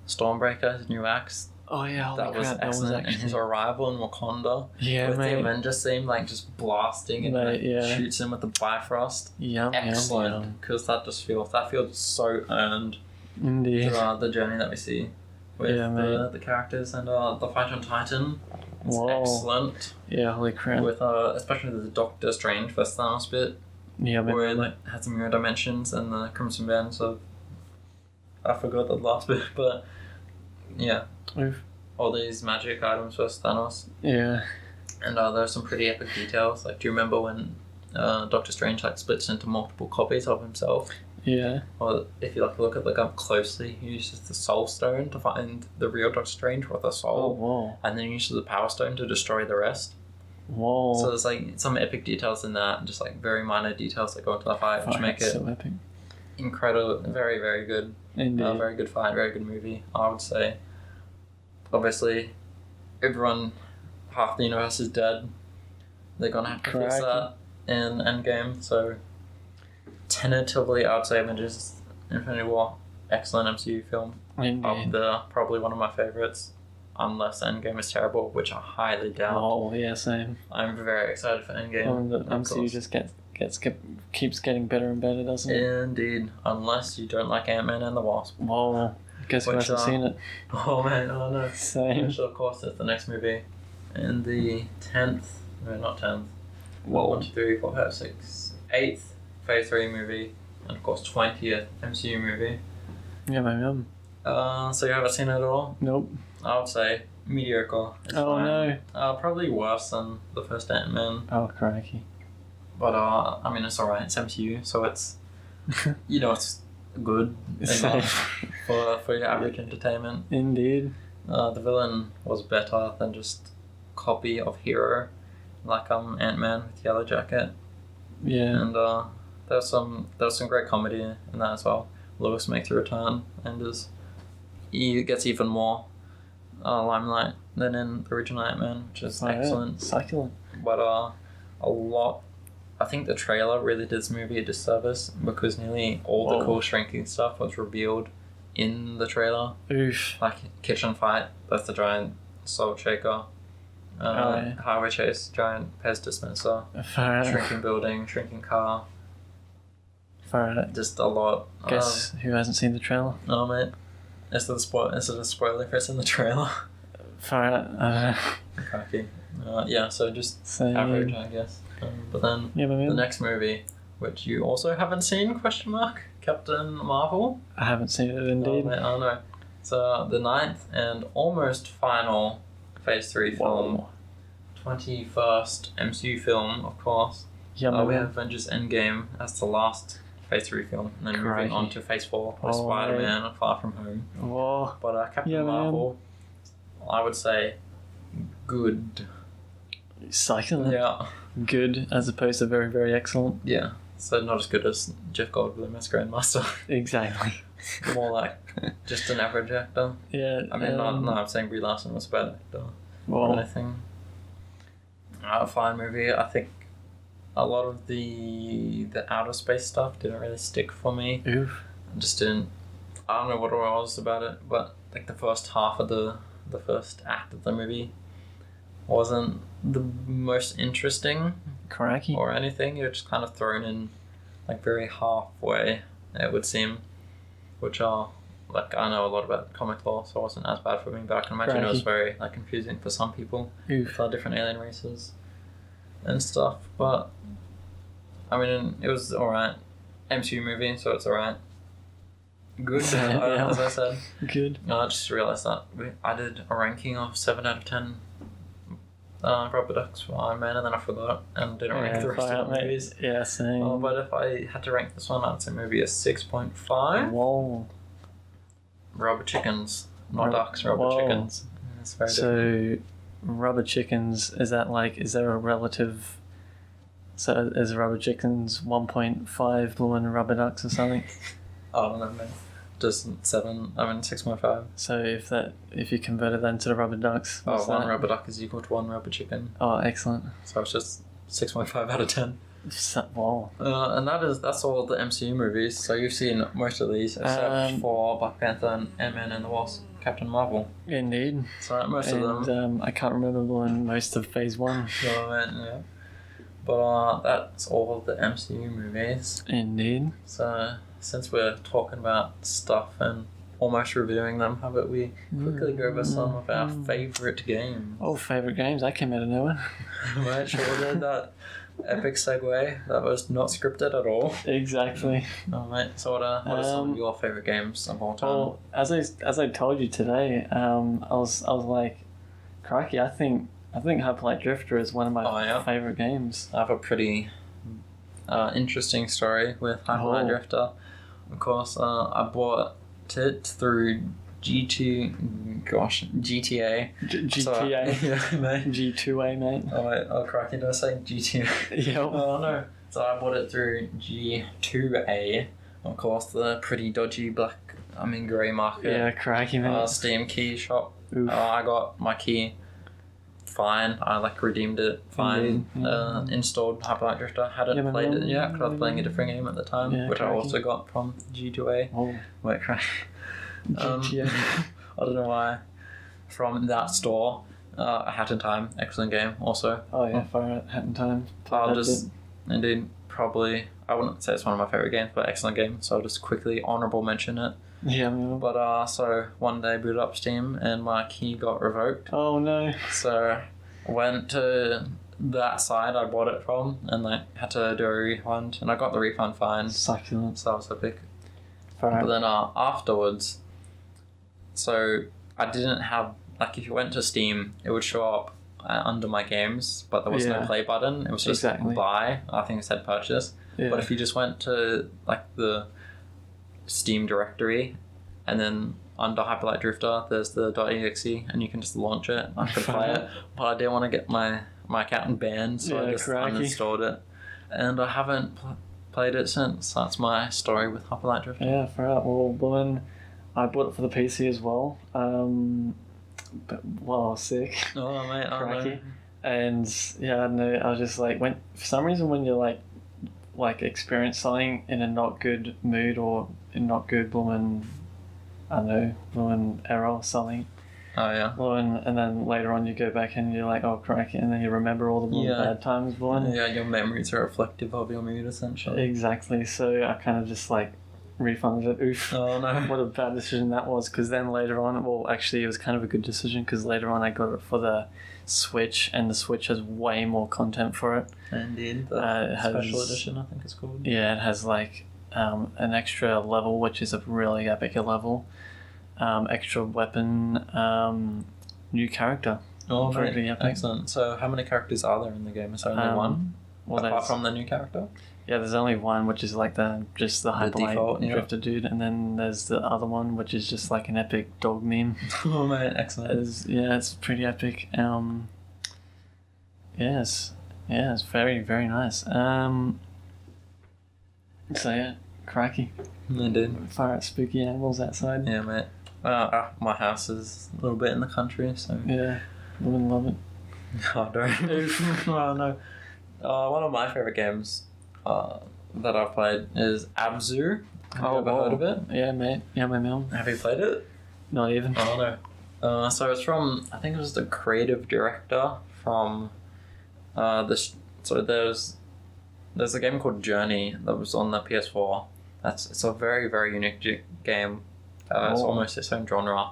Stormbreaker, his new axe. Oh yeah, that was excellent. And his arrival in Wakanda. Yeah, with mate. the Avengers scene, like just blasting and shoots him with the Bifrost. Excellent, because that feels so earned. Indeed. Throughout the journey that we see with the characters, and the fight on Titan. It's excellent. Yeah, holy crap. With especially the Doctor Strange versus Thanos bit. Yeah, where it had some mirror dimensions and the Crimson Bands of. I forgot the last bit, but yeah. Oof. All these magic items versus Thanos. Yeah. And there's some pretty epic details. Like, do you remember when Doctor Strange splits into multiple copies of himself? Yeah. Or if you look at the gun closely, he uses the Soul Stone to find the real Doctor Strange with a soul. Oh, whoa. And then he uses the Power Stone to destroy the rest. Whoa. So there's some epic details in that, and just very minor details that go into the fight, which make it so epic. Incredible, very, very good. Indeed. Very good fight, very good movie, I would say. Obviously, half the universe is dead. They're gonna have to fix that in Endgame, so tentatively I would say Avengers Infinity War, excellent MCU film. Indeed. Probably one of my favourites, unless Endgame is terrible, which I highly doubt. Oh yeah, same. I'm very excited for Endgame. The MCU just keeps getting better and better, doesn't it? Indeed, unless you don't like Ant-Man and the Wasp. Whoa, guess who hasn't seen it? Oh man, oh no. Same. Which of course is the next movie. In the 10th, no not 10th, Whoa. 1, 2, 3, 4, 5, 6, 8th Phase 3 movie, and of course 20th MCU movie. Yeah, man. So you haven't seen it at all? Nope. I would say mediocre. It's fine. No. Probably worse than the first Ant-Man. Oh, crikey. But I mean, it's alright. It's MCU, so it's it's good enough for your average entertainment. Indeed. The villain was better than just copy of Hero, like Ant-Man with Yellow Jacket. Yeah. And there was some great comedy in that as well. Lewis makes a return and he gets even more limelight than in the original Ant-Man, which is excellent. Yeah. Succulent. But I think the trailer really did this movie a disservice, because nearly all the cool shrinking stuff was revealed in the trailer. Oof. Like kitchen fight, that's the giant salt shaker. Highway chase, giant Pez dispenser. Shrinking building, shrinking car. Just a lot. Guess who hasn't seen the trailer? No, mate. Is it a spoiler if it's in the trailer? Far out. Cracky. Yeah, so just So, average, I guess. But then Yeah, the next movie, which you also haven't seen, Captain Marvel. I haven't seen it indeed. Oh no. So the 9th and almost final Phase 3 film. Whoa. 21st MCU film, of course. Yeah, We have Avengers Endgame as the last Phase 3 film, and then moving on to Phase 4 with Spider-Man Far From Home. Whoa. But Captain Marvel, I would say good. Succulent. Yeah. Good as opposed to very, very excellent. Yeah. So not as good as Jeff Goldblum as Grandmaster. Exactly. More like just an average actor. Yeah. I mean, I'm saying Brie Larson was a bad actor Well, or anything. Fine movie. I think a lot of the outer space stuff didn't really stick for me. oof. I just didn't. I don't know what it was about it, but like the first half of the first act of the movie wasn't the most interesting Cracky. or anything. You're just kind of thrown in like very halfway, it would seem, which are like, I know a lot about comic lore, so it wasn't as bad for me, but I can imagine it was very like confusing for some people Oof. with different alien races and stuff. But I mean, it was alright. MCU movie, so it's alright. Good, Yeah. as I said. Good. I just realised that I did a ranking of 7 out of 10 rubber ducks for Iron Man, and then I forgot and didn't rank the rest of the movies. Yeah, same. But if I had to rank this one, I'd say maybe a 6.5. Whoa. Rubber chickens, not ducks, rubber Whoa. chickens. It's very different. So, rubber chickens, is there a relative... So, is rubber chickens 1.5 blue and rubber ducks or something? I don't know, man. Just 6.5. So, if you convert it then to the rubber ducks... what's One that? rubber duck is equal to 1 rubber chicken. Oh, excellent. So it's just 6.5 out of 10. Wow. And that's all the MCU movies. So you've seen most of these, except for Black Panther and Ant-Man and the Wasp, Captain Marvel. Indeed. So most of them. I can't remember in most of Phase 1. Yeah. But that's all the MCU movies. Indeed. So since we're talking about stuff and almost reviewing them, how about we quickly go over some of our favourite games? Oh, favourite games? I came out of nowhere. Right, sure did that. Epic segue that was not scripted at all. Exactly. Alright, so what are some of your favourite games of all time? Well, as I told you today, I was like, crikey, I think Hyperlight Drifter is one of my favourite games. I have a pretty interesting story with Hyperlight Drifter. Of course, I bought it through GTA. GTA. Yeah, mate. G2A, mate. Oh, wait, crikey, did I say GTA? Yep. Oh, no. So I bought it through G2A. Of course, the pretty dodgy grey market. Yeah, crikey, mate. Steam key shop. Oof. I got my key. Fine. I redeemed it. Fine. Installed Hyperlight Drifter. Hadn't played it yet because I was playing a different game at the time, which I also got from G2A. Oh. Wait, crack. GTA. I don't know why. From that store, Hat in Time, excellent game. Also. Oh yeah, Fire Hat in Time. Indeed, probably. I wouldn't say it's one of my favorite games, but excellent game. So I'll just quickly honorable mention it. Yeah. But so one day I booted up Steam and my key got revoked. Oh no. So I went to that side I bought it from and had to do a refund, and I got the refund fine. Succulent. So that was epic. Fire. But then afterwards, so I didn't have if you went to Steam, it would show up under my games, but there was no play button. It was just buy. I think it said purchase. Yeah. But if you just went to the Steam directory, and then under Hyperlight Drifter, there's the .exe, and you can just launch it. I could play it, but I didn't want to get my account banned, so I just uninstalled it, and I haven't played it since. That's my story with Hyperlight Drifter. Yeah, fair enough. Well, I bought it for the PC as well. Sick. Oh mate, cracky. And yeah, I don't know. I was just for some reason when you're experience something in a not good mood or in not good blooming error or something. Oh yeah. And then later on you go back and you're like, oh cracky, and then you remember all the bad times. Yeah, your memories are reflective of your mood essentially. Exactly. So I kind of just refunded it. Oof. Oh no. What a bad decision that was, because then later on, well, actually, it was kind of a good decision, because later on I got it for the Switch, and the Switch has way more content for it. Indeed. It has, special edition, I think it's called. Yeah, it has like an extra level, which is a really epic level. Extra weapon, new character. Oh, pretty epic. Excellent. So, how many characters are there in the game? Is there only one? Well, apart from the new character? Yeah, there's only one, which is like the hyperlight default, yeah. drifter dude, and then there's the other one, which is just like an epic dog meme. Oh man, excellent. It's pretty epic. Yes, it's very, very nice. So yeah, crikey. Indeed. Far out spooky animals outside. Yeah, mate. My house is a little bit in the country, so yeah, wouldn't love it. I don't. Oh no. One of my favorite games that I've played is Abzu. Have you ever heard of it? Yeah, mate. Yeah, my mum. Have you played it? Not even. Oh no. So it's from, I think it was the creative director from so there's a game called Journey that was on the PS4. It's a very, very unique game. It's almost its own genre.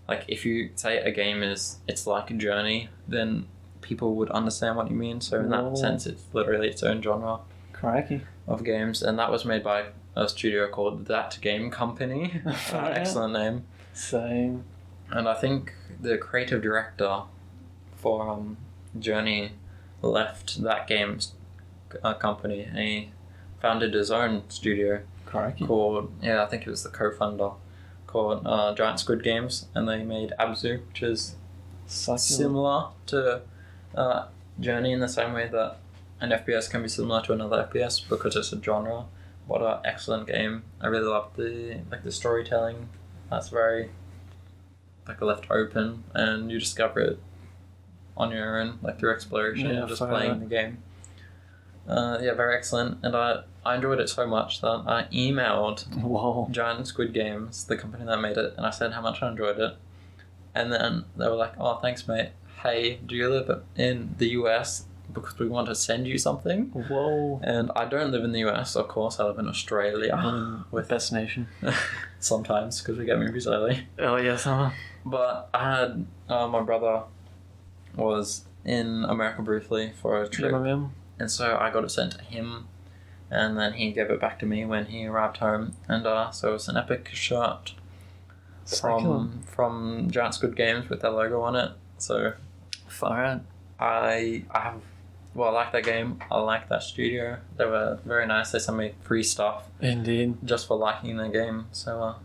Like if you say a game it's like a Journey, then people would understand what you mean. So in that sense, it's literally its own genre. Crikey. Of games, and that was made by a studio called That Game Company. Excellent name. Same. And I think the creative director for Journey left That Game's company, and he founded his own studio. Crikey. Called, I think he was the co-founder, called Giant Squid Games, and they made Abzu, which is similar to Journey in the same way that an FPS can be similar to another FPS because it's a genre. What an excellent game! I really love the storytelling. That's very left open, and you discover it on your own, through exploration and just playing the game. Very excellent, and I enjoyed it so much that I emailed Giant Squid Games, the company that made it, and I said how much I enjoyed it, and then they were like, "Oh, thanks, mate. Hey, do you live in the US? Because we want to send you something." Whoa. And I don't live in the US, of course. I live in Australia. With best nation. Sometimes, because we get movies early. Oh, yes, But I had my brother was in America briefly for a trip. And so I got it sent to him, and then he gave it back to me when he arrived home. And so it was an epic shirt from Giant Squid Games with their logo on it. So far out. I like that game. I like that studio. They were very nice. They sent me free stuff. Indeed. Just for liking the game. So,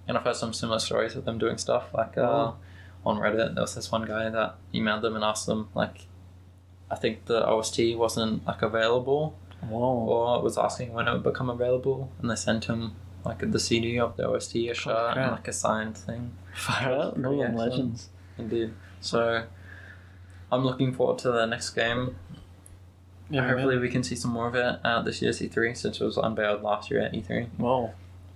and I've heard some similar stories of them doing stuff. On Reddit, there was this one guy that emailed them and asked them, I think the OST wasn't available. Whoa. Or was asking when it would become available. And they sent him the CD of the OST, a shirt, and a signed thing. Fire out. Legends. Indeed. So I'm looking forward to the next game. Yeah, hopefully we can see some more of it at this year's E3, since it was unveiled last year at E3. Whoa.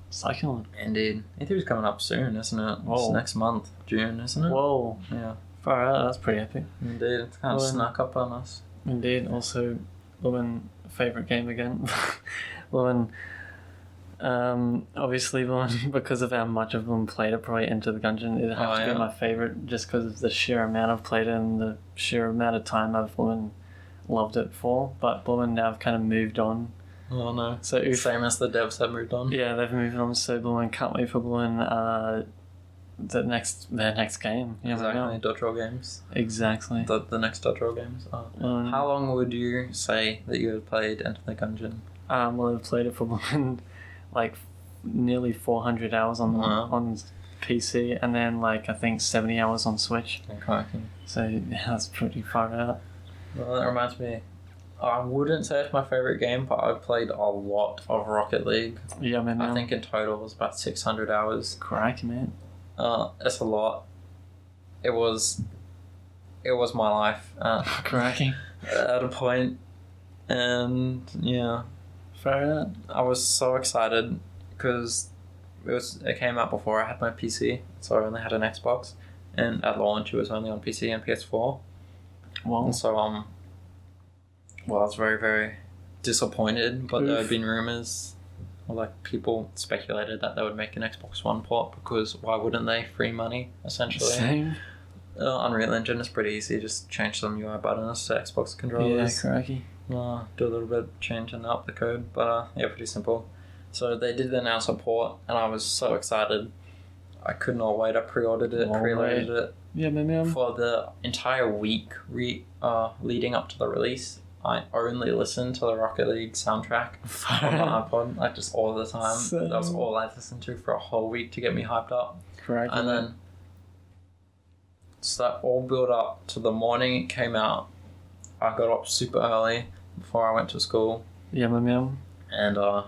Succulent. Indeed. E3 is coming up soon, isn't it? Whoa. It's next month, June, isn't it? Whoa. Yeah. Far out. That's pretty epic. Indeed. It's kind of snuck up on us. Indeed. Also, Lewin, favourite game again. Lewin, obviously, Lewin, because of how much of them played it, probably Enter the Gungeon, it'd have to be my favourite, just because of the sheer amount I've played it and the sheer amount of time I've loved it for. But Bloomin' now I've kind of moved on. Oh no. So same as the devs have moved on. Yeah, they've moved on, so Bloomin' can't wait for Bloomin' their next game. Exactly, Dodge Roll Games. Exactly. The next Dodge Roll Games. How long would you say that you have played Enter the Gungeon? Well, I've played it for Bloomin' nearly 400 hours on PC, and then I think 70 hours on Switch. Okay. So that's pretty far out. Well, that reminds me, I wouldn't say it's my favourite game, but I've played a lot of Rocket League. Yeah, man. I think in total it was about 600 hours. Crikey, man. It's a lot. It was my life. Crikey. At a point, and yeah. Fair out. I was so excited because it came out before I had my PC, so I only had an Xbox, and at launch it was only on PC and PS4. Wow. And so I was very, very disappointed, but there had been rumours or like people speculated that they would make an Xbox One port because why wouldn't they? Free money, essentially. Same. Unreal Engine is pretty easy. Just change some UI buttons to Xbox controllers. Yeah, crikey. Do a little bit of change and up the code, but yeah, pretty simple. So they did announce a port, and I was so excited. I could not wait. I pre-ordered it, preloaded it. Yeah, man. For the entire week leading up to the release, I only listened to the Rocket League soundtrack on my iPod, like just all the time. That was all I listened to for a whole week to get me hyped up. Correct. And then, so that all built up to the morning it came out. I got up super early before I went to school. Yeah, man. And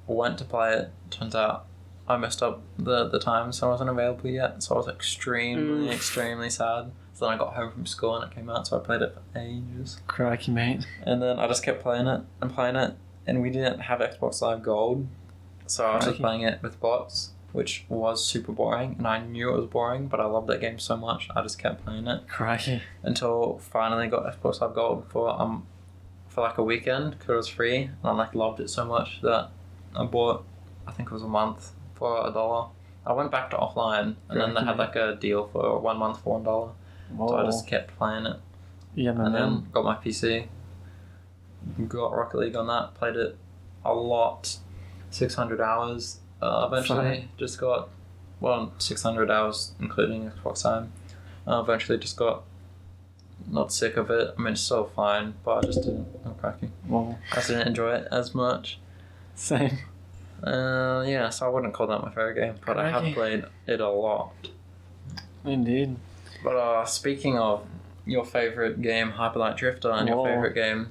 went to play it. Turns out I messed up the time, so I wasn't available yet. So I was extremely sad. So then I got home from school and it came out, so I played it for ages. Crikey, mate. And then I just kept playing it, and we didn't have Xbox Live Gold, so I was just playing it with bots, which was super boring, and I knew it was boring, but I loved that game so much, I just kept playing it. Crikey. Until finally got Xbox Live Gold for like a weekend, because it was free, and I like loved it so much that I bought, I think it was a month, for $1. I went back to offline, and then they had like a deal for 1 month for $1. Whoa. So I just kept playing it. Yeah, man. And then got my PC, got Rocket League on that, played it a lot, 600 hours. Eventually just got, 600 hours including Xbox time. Eventually just got not sick of it. I mean, it's still fine, but I just didn't, cracky. Whoa. I just didn't enjoy it as much. Same. Yeah, so I wouldn't call that my favourite game, but I have played it a lot. Indeed. But speaking of your favourite game, Hyperlight Drifter, and your favourite game,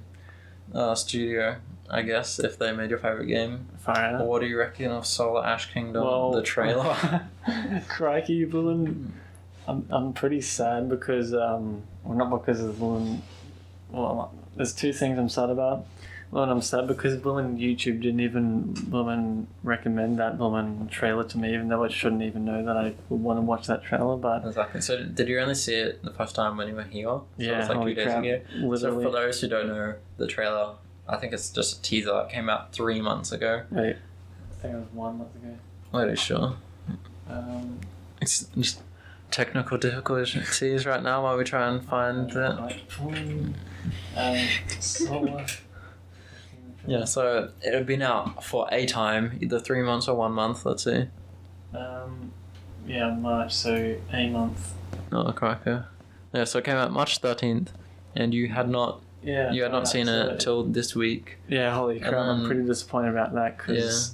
Studio, I guess, if they made your favourite game, Fire. What do you reckon of Solar Ash Kingdom, the trailer? Crikey, villain. I'm pretty sad because, not because of the villain. Well, there's two things I'm sad about. Well, I'm sad because YouTube didn't even recommend that trailer to me, even though I shouldn't even know that I would want to watch that trailer. But exactly. So, did you only see it the first time when you were here? So yeah, it was like 2 days ago. Literally. So, for those who don't know the trailer, I think it's just a teaser. It came out 3 months ago. Wait, I think it was 1 month ago. Wait, are you sure? It's just technical difficulties right now while we try and find it. Yeah, so it would been out for a time, either 3 months or 1 month, let's see. Yeah, March, so a month. Oh, cracker. Yeah, so it came out March 13th, and you had not seen it till this week. Yeah, holy crap, I'm pretty disappointed about that, because...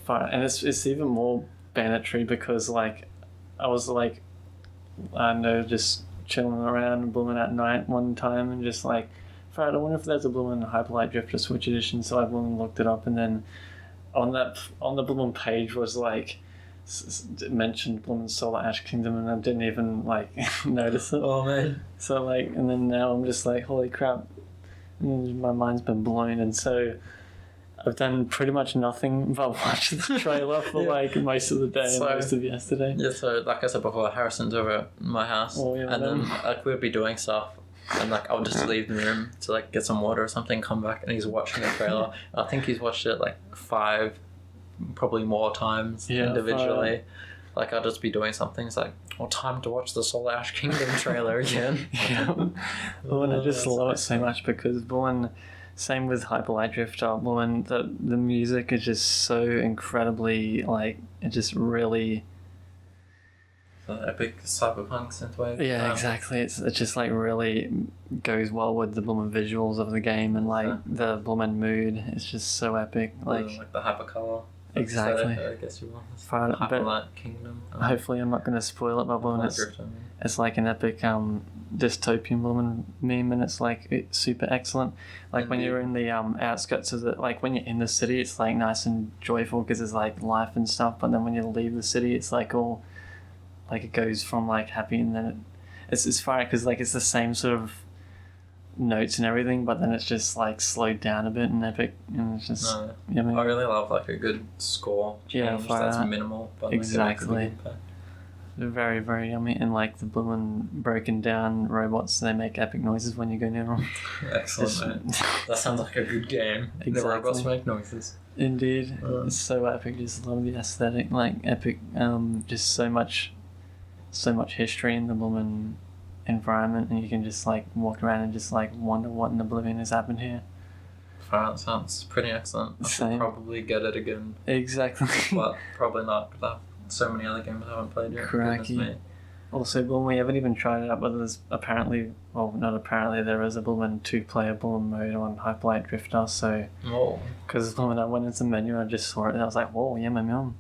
Yeah. And it's even more banditry, because, like, I was, like, I don't know, just chilling around and blooming at night one time, and just, like... I wonder if there's a blooming Hyperlight Drifter Switch Edition, so I looked it up, and then on the blooming page was like it mentioned blooming Solar Ash Kingdom, and I didn't even like notice it. Oh man! So like, and then now I'm just like, holy crap, and my mind's been blown, and so I've done pretty much nothing but watch the trailer for like most of the day and most of yesterday. Yeah, so like I said before, Harrison's over at my house, and then like we'd be doing stuff. And like I'll just leave the room to like get some water or something, come back, and he's watching the trailer. I think he's watched it like 5, probably more times individually. 5. Like I'll just be doing something. It's like, time to watch the Solar Ash Kingdom trailer again. Yeah. Well, and I just love it so much because same with Hyperlight Drifter. The music is just so incredibly like it just really. The epic cyberpunk synthwave. Yeah, exactly. It's just like really goes well with the blooming visuals of the game and like the blooming mood. It's just so epic. Like the hypercolor. Exactly. I guess you want. Hyperlight Kingdom. Hopefully, I'm not going to spoil it, but it's like an epic dystopian blooming meme, and it's like it's super excellent. Like when you're in the outskirts of the, like when you're in the city, it's like nice and joyful because there's like life and stuff. But then when you leave the city, it's like all. Like it goes from like happy and then it's fine because like it's the same sort of notes and everything, but then it's just like slowed down a bit and epic, and it's just I really love like a good score change that's minimal, but exactly. Like, they're very very yummy, and like the blooming broken down robots, they make epic noises when you go near them. Excellent. That sounds like a good game. Exactly. The robots make noises. Indeed. It's so epic. Just love the aesthetic. Like, epic. Just so much history in the woman environment, and you can just like walk around and just like wonder what in oblivion has happened here. That sounds pretty excellent. I should probably get it again. Exactly. But probably not, because I have so many other games I haven't played yet. Cracky. Also, Bullman, we haven't even tried it out, but there's apparently, well, not apparently, there is a Bullman 2-player Bullman mode on Hyperlight Drifter, so... Oh. Because when I went into the menu, I just saw it, and I was like, whoa, yum.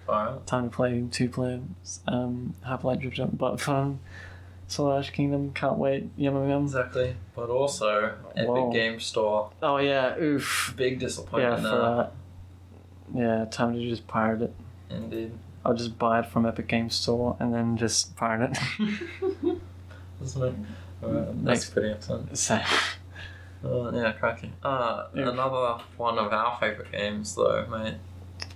Fire. Time to play 2-player Hyperlight Drifter, but fun. Solar Kingdom, can't wait, yum. Exactly. But also, Epic Game Store. Oh yeah, oof. Big disappointment for that. Yeah, time to just pirate it. Indeed. I'll just buy it from Epic Game Store and then just pirate it. That's pretty excellent. Same. Yeah, cracking. Another one of our favourite games though, mate.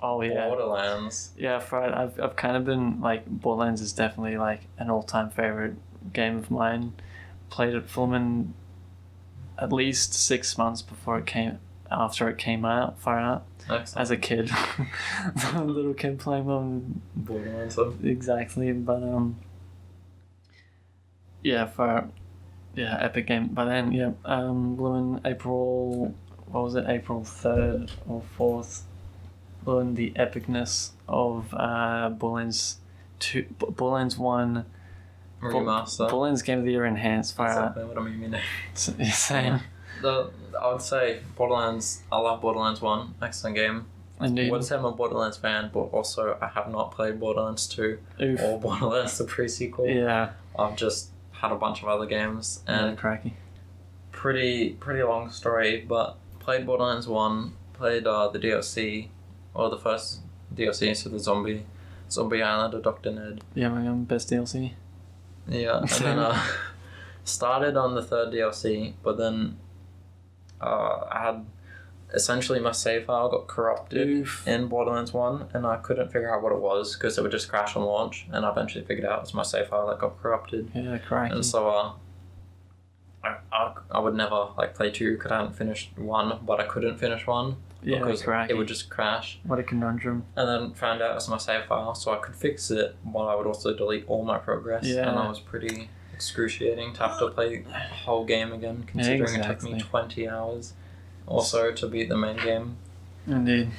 Oh yeah. Borderlands. Yeah, I've kind of been like, Borderlands is definitely like an all-time favourite game of mine. Played it full at least 6 months after it came out, far out. Excellent. As a kid. A little kid playing on Borderlands. Exactly, but epic game. But then blew in April 3rd or 4th, blew in the epicness of Borderlands 2, Borderlands 1 Remaster. Borderlands Game of the Year Enhanced. Exactly what I mean. Same. I would say Borderlands. I love Borderlands 1. Excellent game. Indeed. I wouldn't say I'm a Borderlands fan, but also I have not played Borderlands 2 or Borderlands the pre-sequel. Yeah. I've just had a bunch of other games and cracky. Pretty long story, but played Borderlands 1, played the DLC, or the first DLC, so the Zombie Island of Dr. Ned. Yeah, my best DLC. Yeah, and then started on the third DLC, but then I had essentially my save file got corrupted in Borderlands 1, and I couldn't figure out what it was because it would just crash on launch, and I eventually figured out it was my save file that got corrupted. Yeah, correct. And so I would never like play 2 because I hadn't finished 1, but I couldn't finish 1 because it would just crash. What a conundrum. And then found out it was my save file, so I could fix it while I would also delete all my progress. Yeah. And that was pretty excruciating to have to play the whole game again, considering it took me 20 hours also to beat the main game. Indeed.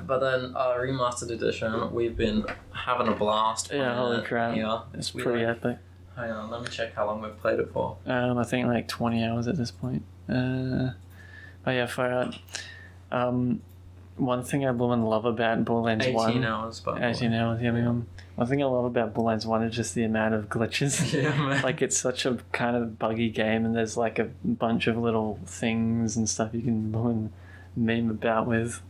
But then remastered edition, we've been having a blast. Yeah, holy crap. Yeah, it's pretty epic. Hang on, let me check how long we've played it for. I think like 20 hours at this point. But yeah, far out. One thing I love about Borderlands 1... 18 hours, but... 18 hours, yeah. One thing I love about Borderlands 1 is just the amount of glitches. Yeah, man. Like, it's such a kind of buggy game, and there's like a bunch of little things and stuff you can meme about with.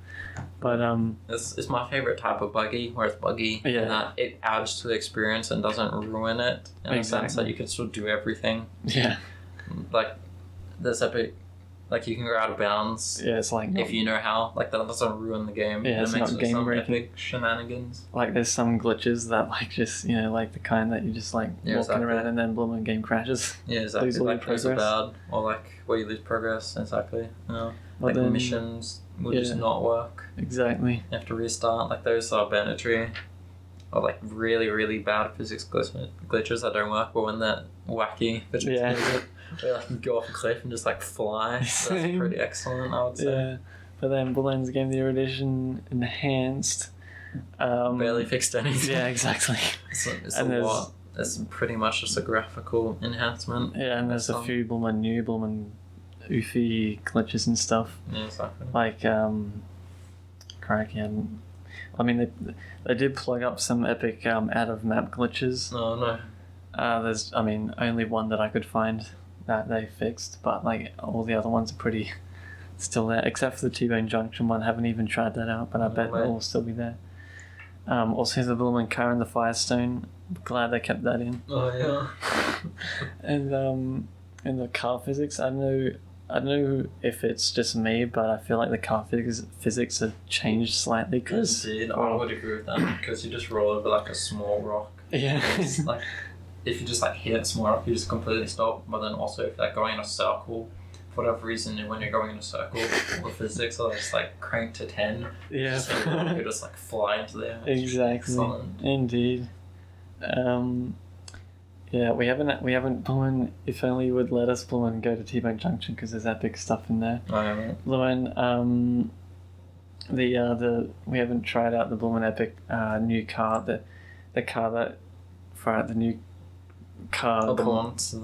But it's my favorite type of buggy, where it's buggy and that it adds to the experience and doesn't ruin it in a sense that you can still do everything. Yeah. Like, there's epic... Like, you can go out of bounds. Yeah, it's like... if you know how. Like, that doesn't ruin the game. Yeah, it's not game breaking. Epic shenanigans. Like, there's some glitches that, like, just, you know, like the kind that you just, like, walking around and then boom, and game crashes. Yeah, exactly. Lose all your progress. Bad, or, like, where you lose progress, exactly. You know? Like, then, missions will just not work. Exactly. You have to restart. Like, those banditry or, like, really, really bad physics glitches that don't work, but when they're wacky physics glitches, where like, you go off a cliff and just like fly. That's pretty excellent, I would say. Yeah, but then Borderlands Game of the Year Edition Enhanced barely fixed anything. Yeah, exactly. It's a lot. It's pretty much just a graphical enhancement. Yeah, and there's a few new oofy glitches and stuff. Yeah, exactly. Like crikey, I mean they did plug up some epic out of map glitches. Oh no. There's only one that I could find that they fixed, but like all the other ones are pretty still there, except for the T-Bone Junction one. I haven't even tried that out, but I bet it will still be there. Also the Blumen Car and the Firestone. Glad they kept that in. Oh yeah. And the car physics, I don't know if it's just me, but I feel like the car physics have changed slightly. Cause I would agree with that, because you just roll over like a small rock. Yeah. It's like, if you just like hit a small rock, you just completely stop. But then also if you're like going in a circle for whatever reason, when you're going in a circle, the physics are just like cranked to 10. Yeah. So you could just like fly into there. Exactly. Excellent. Indeed. Yeah, we haven't Blumen, if only you would let us Blumen go to T-Bone Junction because there's epic stuff in there. I know. Blumen, we haven't tried out the Blumen Epic new car, the car that for the new car. Oh, the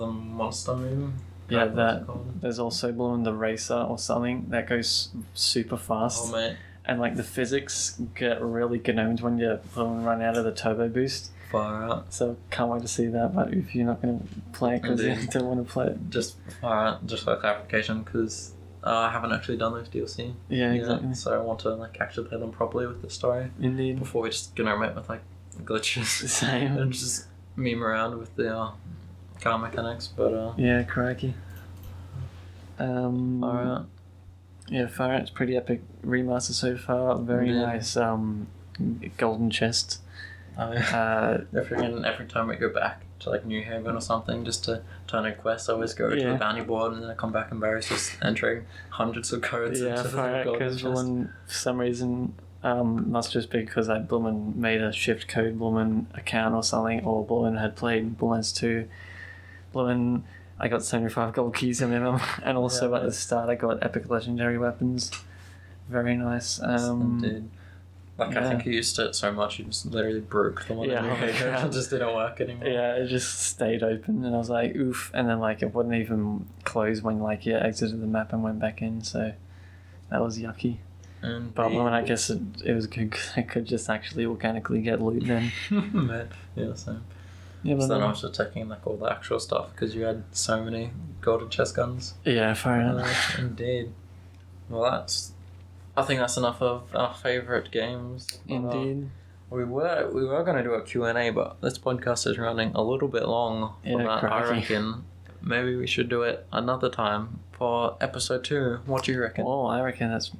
monster movie. Yeah, that. There's also Blumen the Racer or something that goes super fast. Oh mate. And like the physics get really gnomed when you run out of the turbo boost. Far out. So can't wait to see that. But if you're not going to play it because you don't want to play it, just for clarification, because I haven't actually done those DLC. Yeah, exactly. So I want to like actually play them properly with the story. Indeed. Before we just get met with like glitches. Same. And just meme around with the car mechanics, but yeah, crikey. Alright. Yeah, far out. It's pretty epic remaster so far. Very nice. Golden chest. Every time we go back to like New Haven or something, just to turn a quest, I always go to the bounty board and then I come back and Barry's just entering hundreds of codes. Yeah, far out. Because for some reason, must just be because Blumen made a shift code Blumen account or something, or Blumen had played Borderlands 2. Blumen, I got 75 gold keys in them, and also at the start I got epic legendary weapons. Very nice. Indeed. I think you used it so much you just literally broke the one in your head. It just didn't work anymore. Yeah, it just stayed open and I was like, oof. And then like it wouldn't even close when like you exited the map and went back in, so that was yucky. But when I guess it was good because I could just actually organically get loot then. Yeah, same. Yeah, so then I was just taking like all the actual stuff because you had so many golden chest guns. Yeah, fair enough. Indeed. Well, I think that's enough of our favourite games. Indeed. We were going to do a Q&A, but this podcast is running a little bit long for that. Crikey. I reckon maybe we should do it another time for episode 2. What do you reckon? Oh, I reckon that's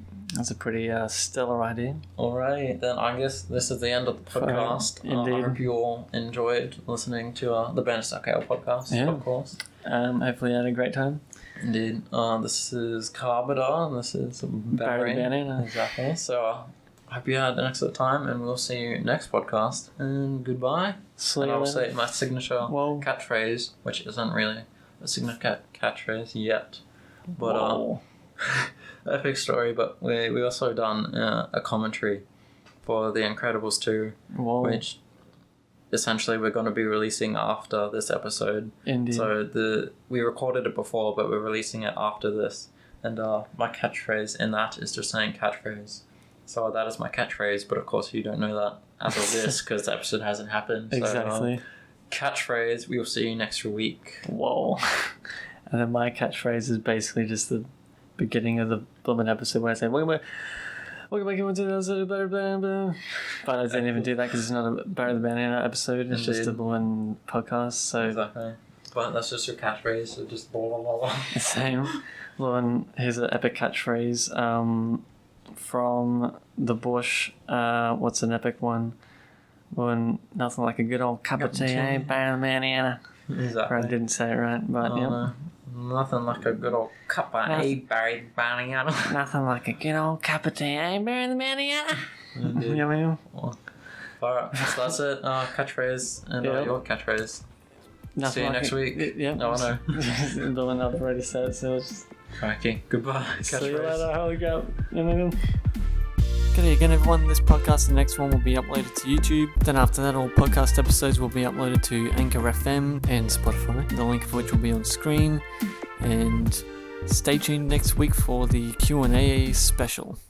a pretty stellar idea. Alright, then I guess this is the end of the podcast. Indeed. I hope you all enjoyed listening to the Bandits of Kale podcast, of course. Hopefully you had a great time. Indeed. This is Carbadar, and this is Barry. Exactly. So I hope you had an excellent time, and we'll see you next podcast. And goodbye. And I'll say my signature catchphrase, which isn't really a signature catchphrase yet, but epic story. But we also done a commentary for The Incredibles 2, which essentially we're going to be releasing after this episode. Indeed. So we recorded it before, but we're releasing it after this. And my catchphrase in that is just saying catchphrase. So that is my catchphrase, but of course you don't know that as of this because the episode hasn't happened. Exactly. So, catchphrase, we will see you next week. Whoa. And then my catchphrase is basically just the beginning of the Blumen episode where I say, welcome back into the episode, but I didn't even do that because it's not a Barry the Banana episode, it's just a Blumen podcast, so... Exactly. But that's just your catchphrase, so just blah blah blah blah. Same. Blumen, here's an epic catchphrase from the bush. What's an epic one? Blumen, nothing like a good old cup of tea, eh, Barry the Banana? Exactly. I didn't say it right, but no. Nothing like a good old cup of tea, Barry the Banana. Nothing like a good old cup of tea, eh, Barry the Banana? Yummy. Alright, so that's it. Catchphrase and your catchphrase. See you next week. Yeah. No, I know. The one I've already said, so it's just... Okay, goodbye. See you later, holy crap. G'day again everyone, this podcast, the next one will be uploaded to YouTube. Then after that, all podcast episodes will be uploaded to Anchor FM and Spotify, the link of which will be on screen. And stay tuned next week for the Q&A special.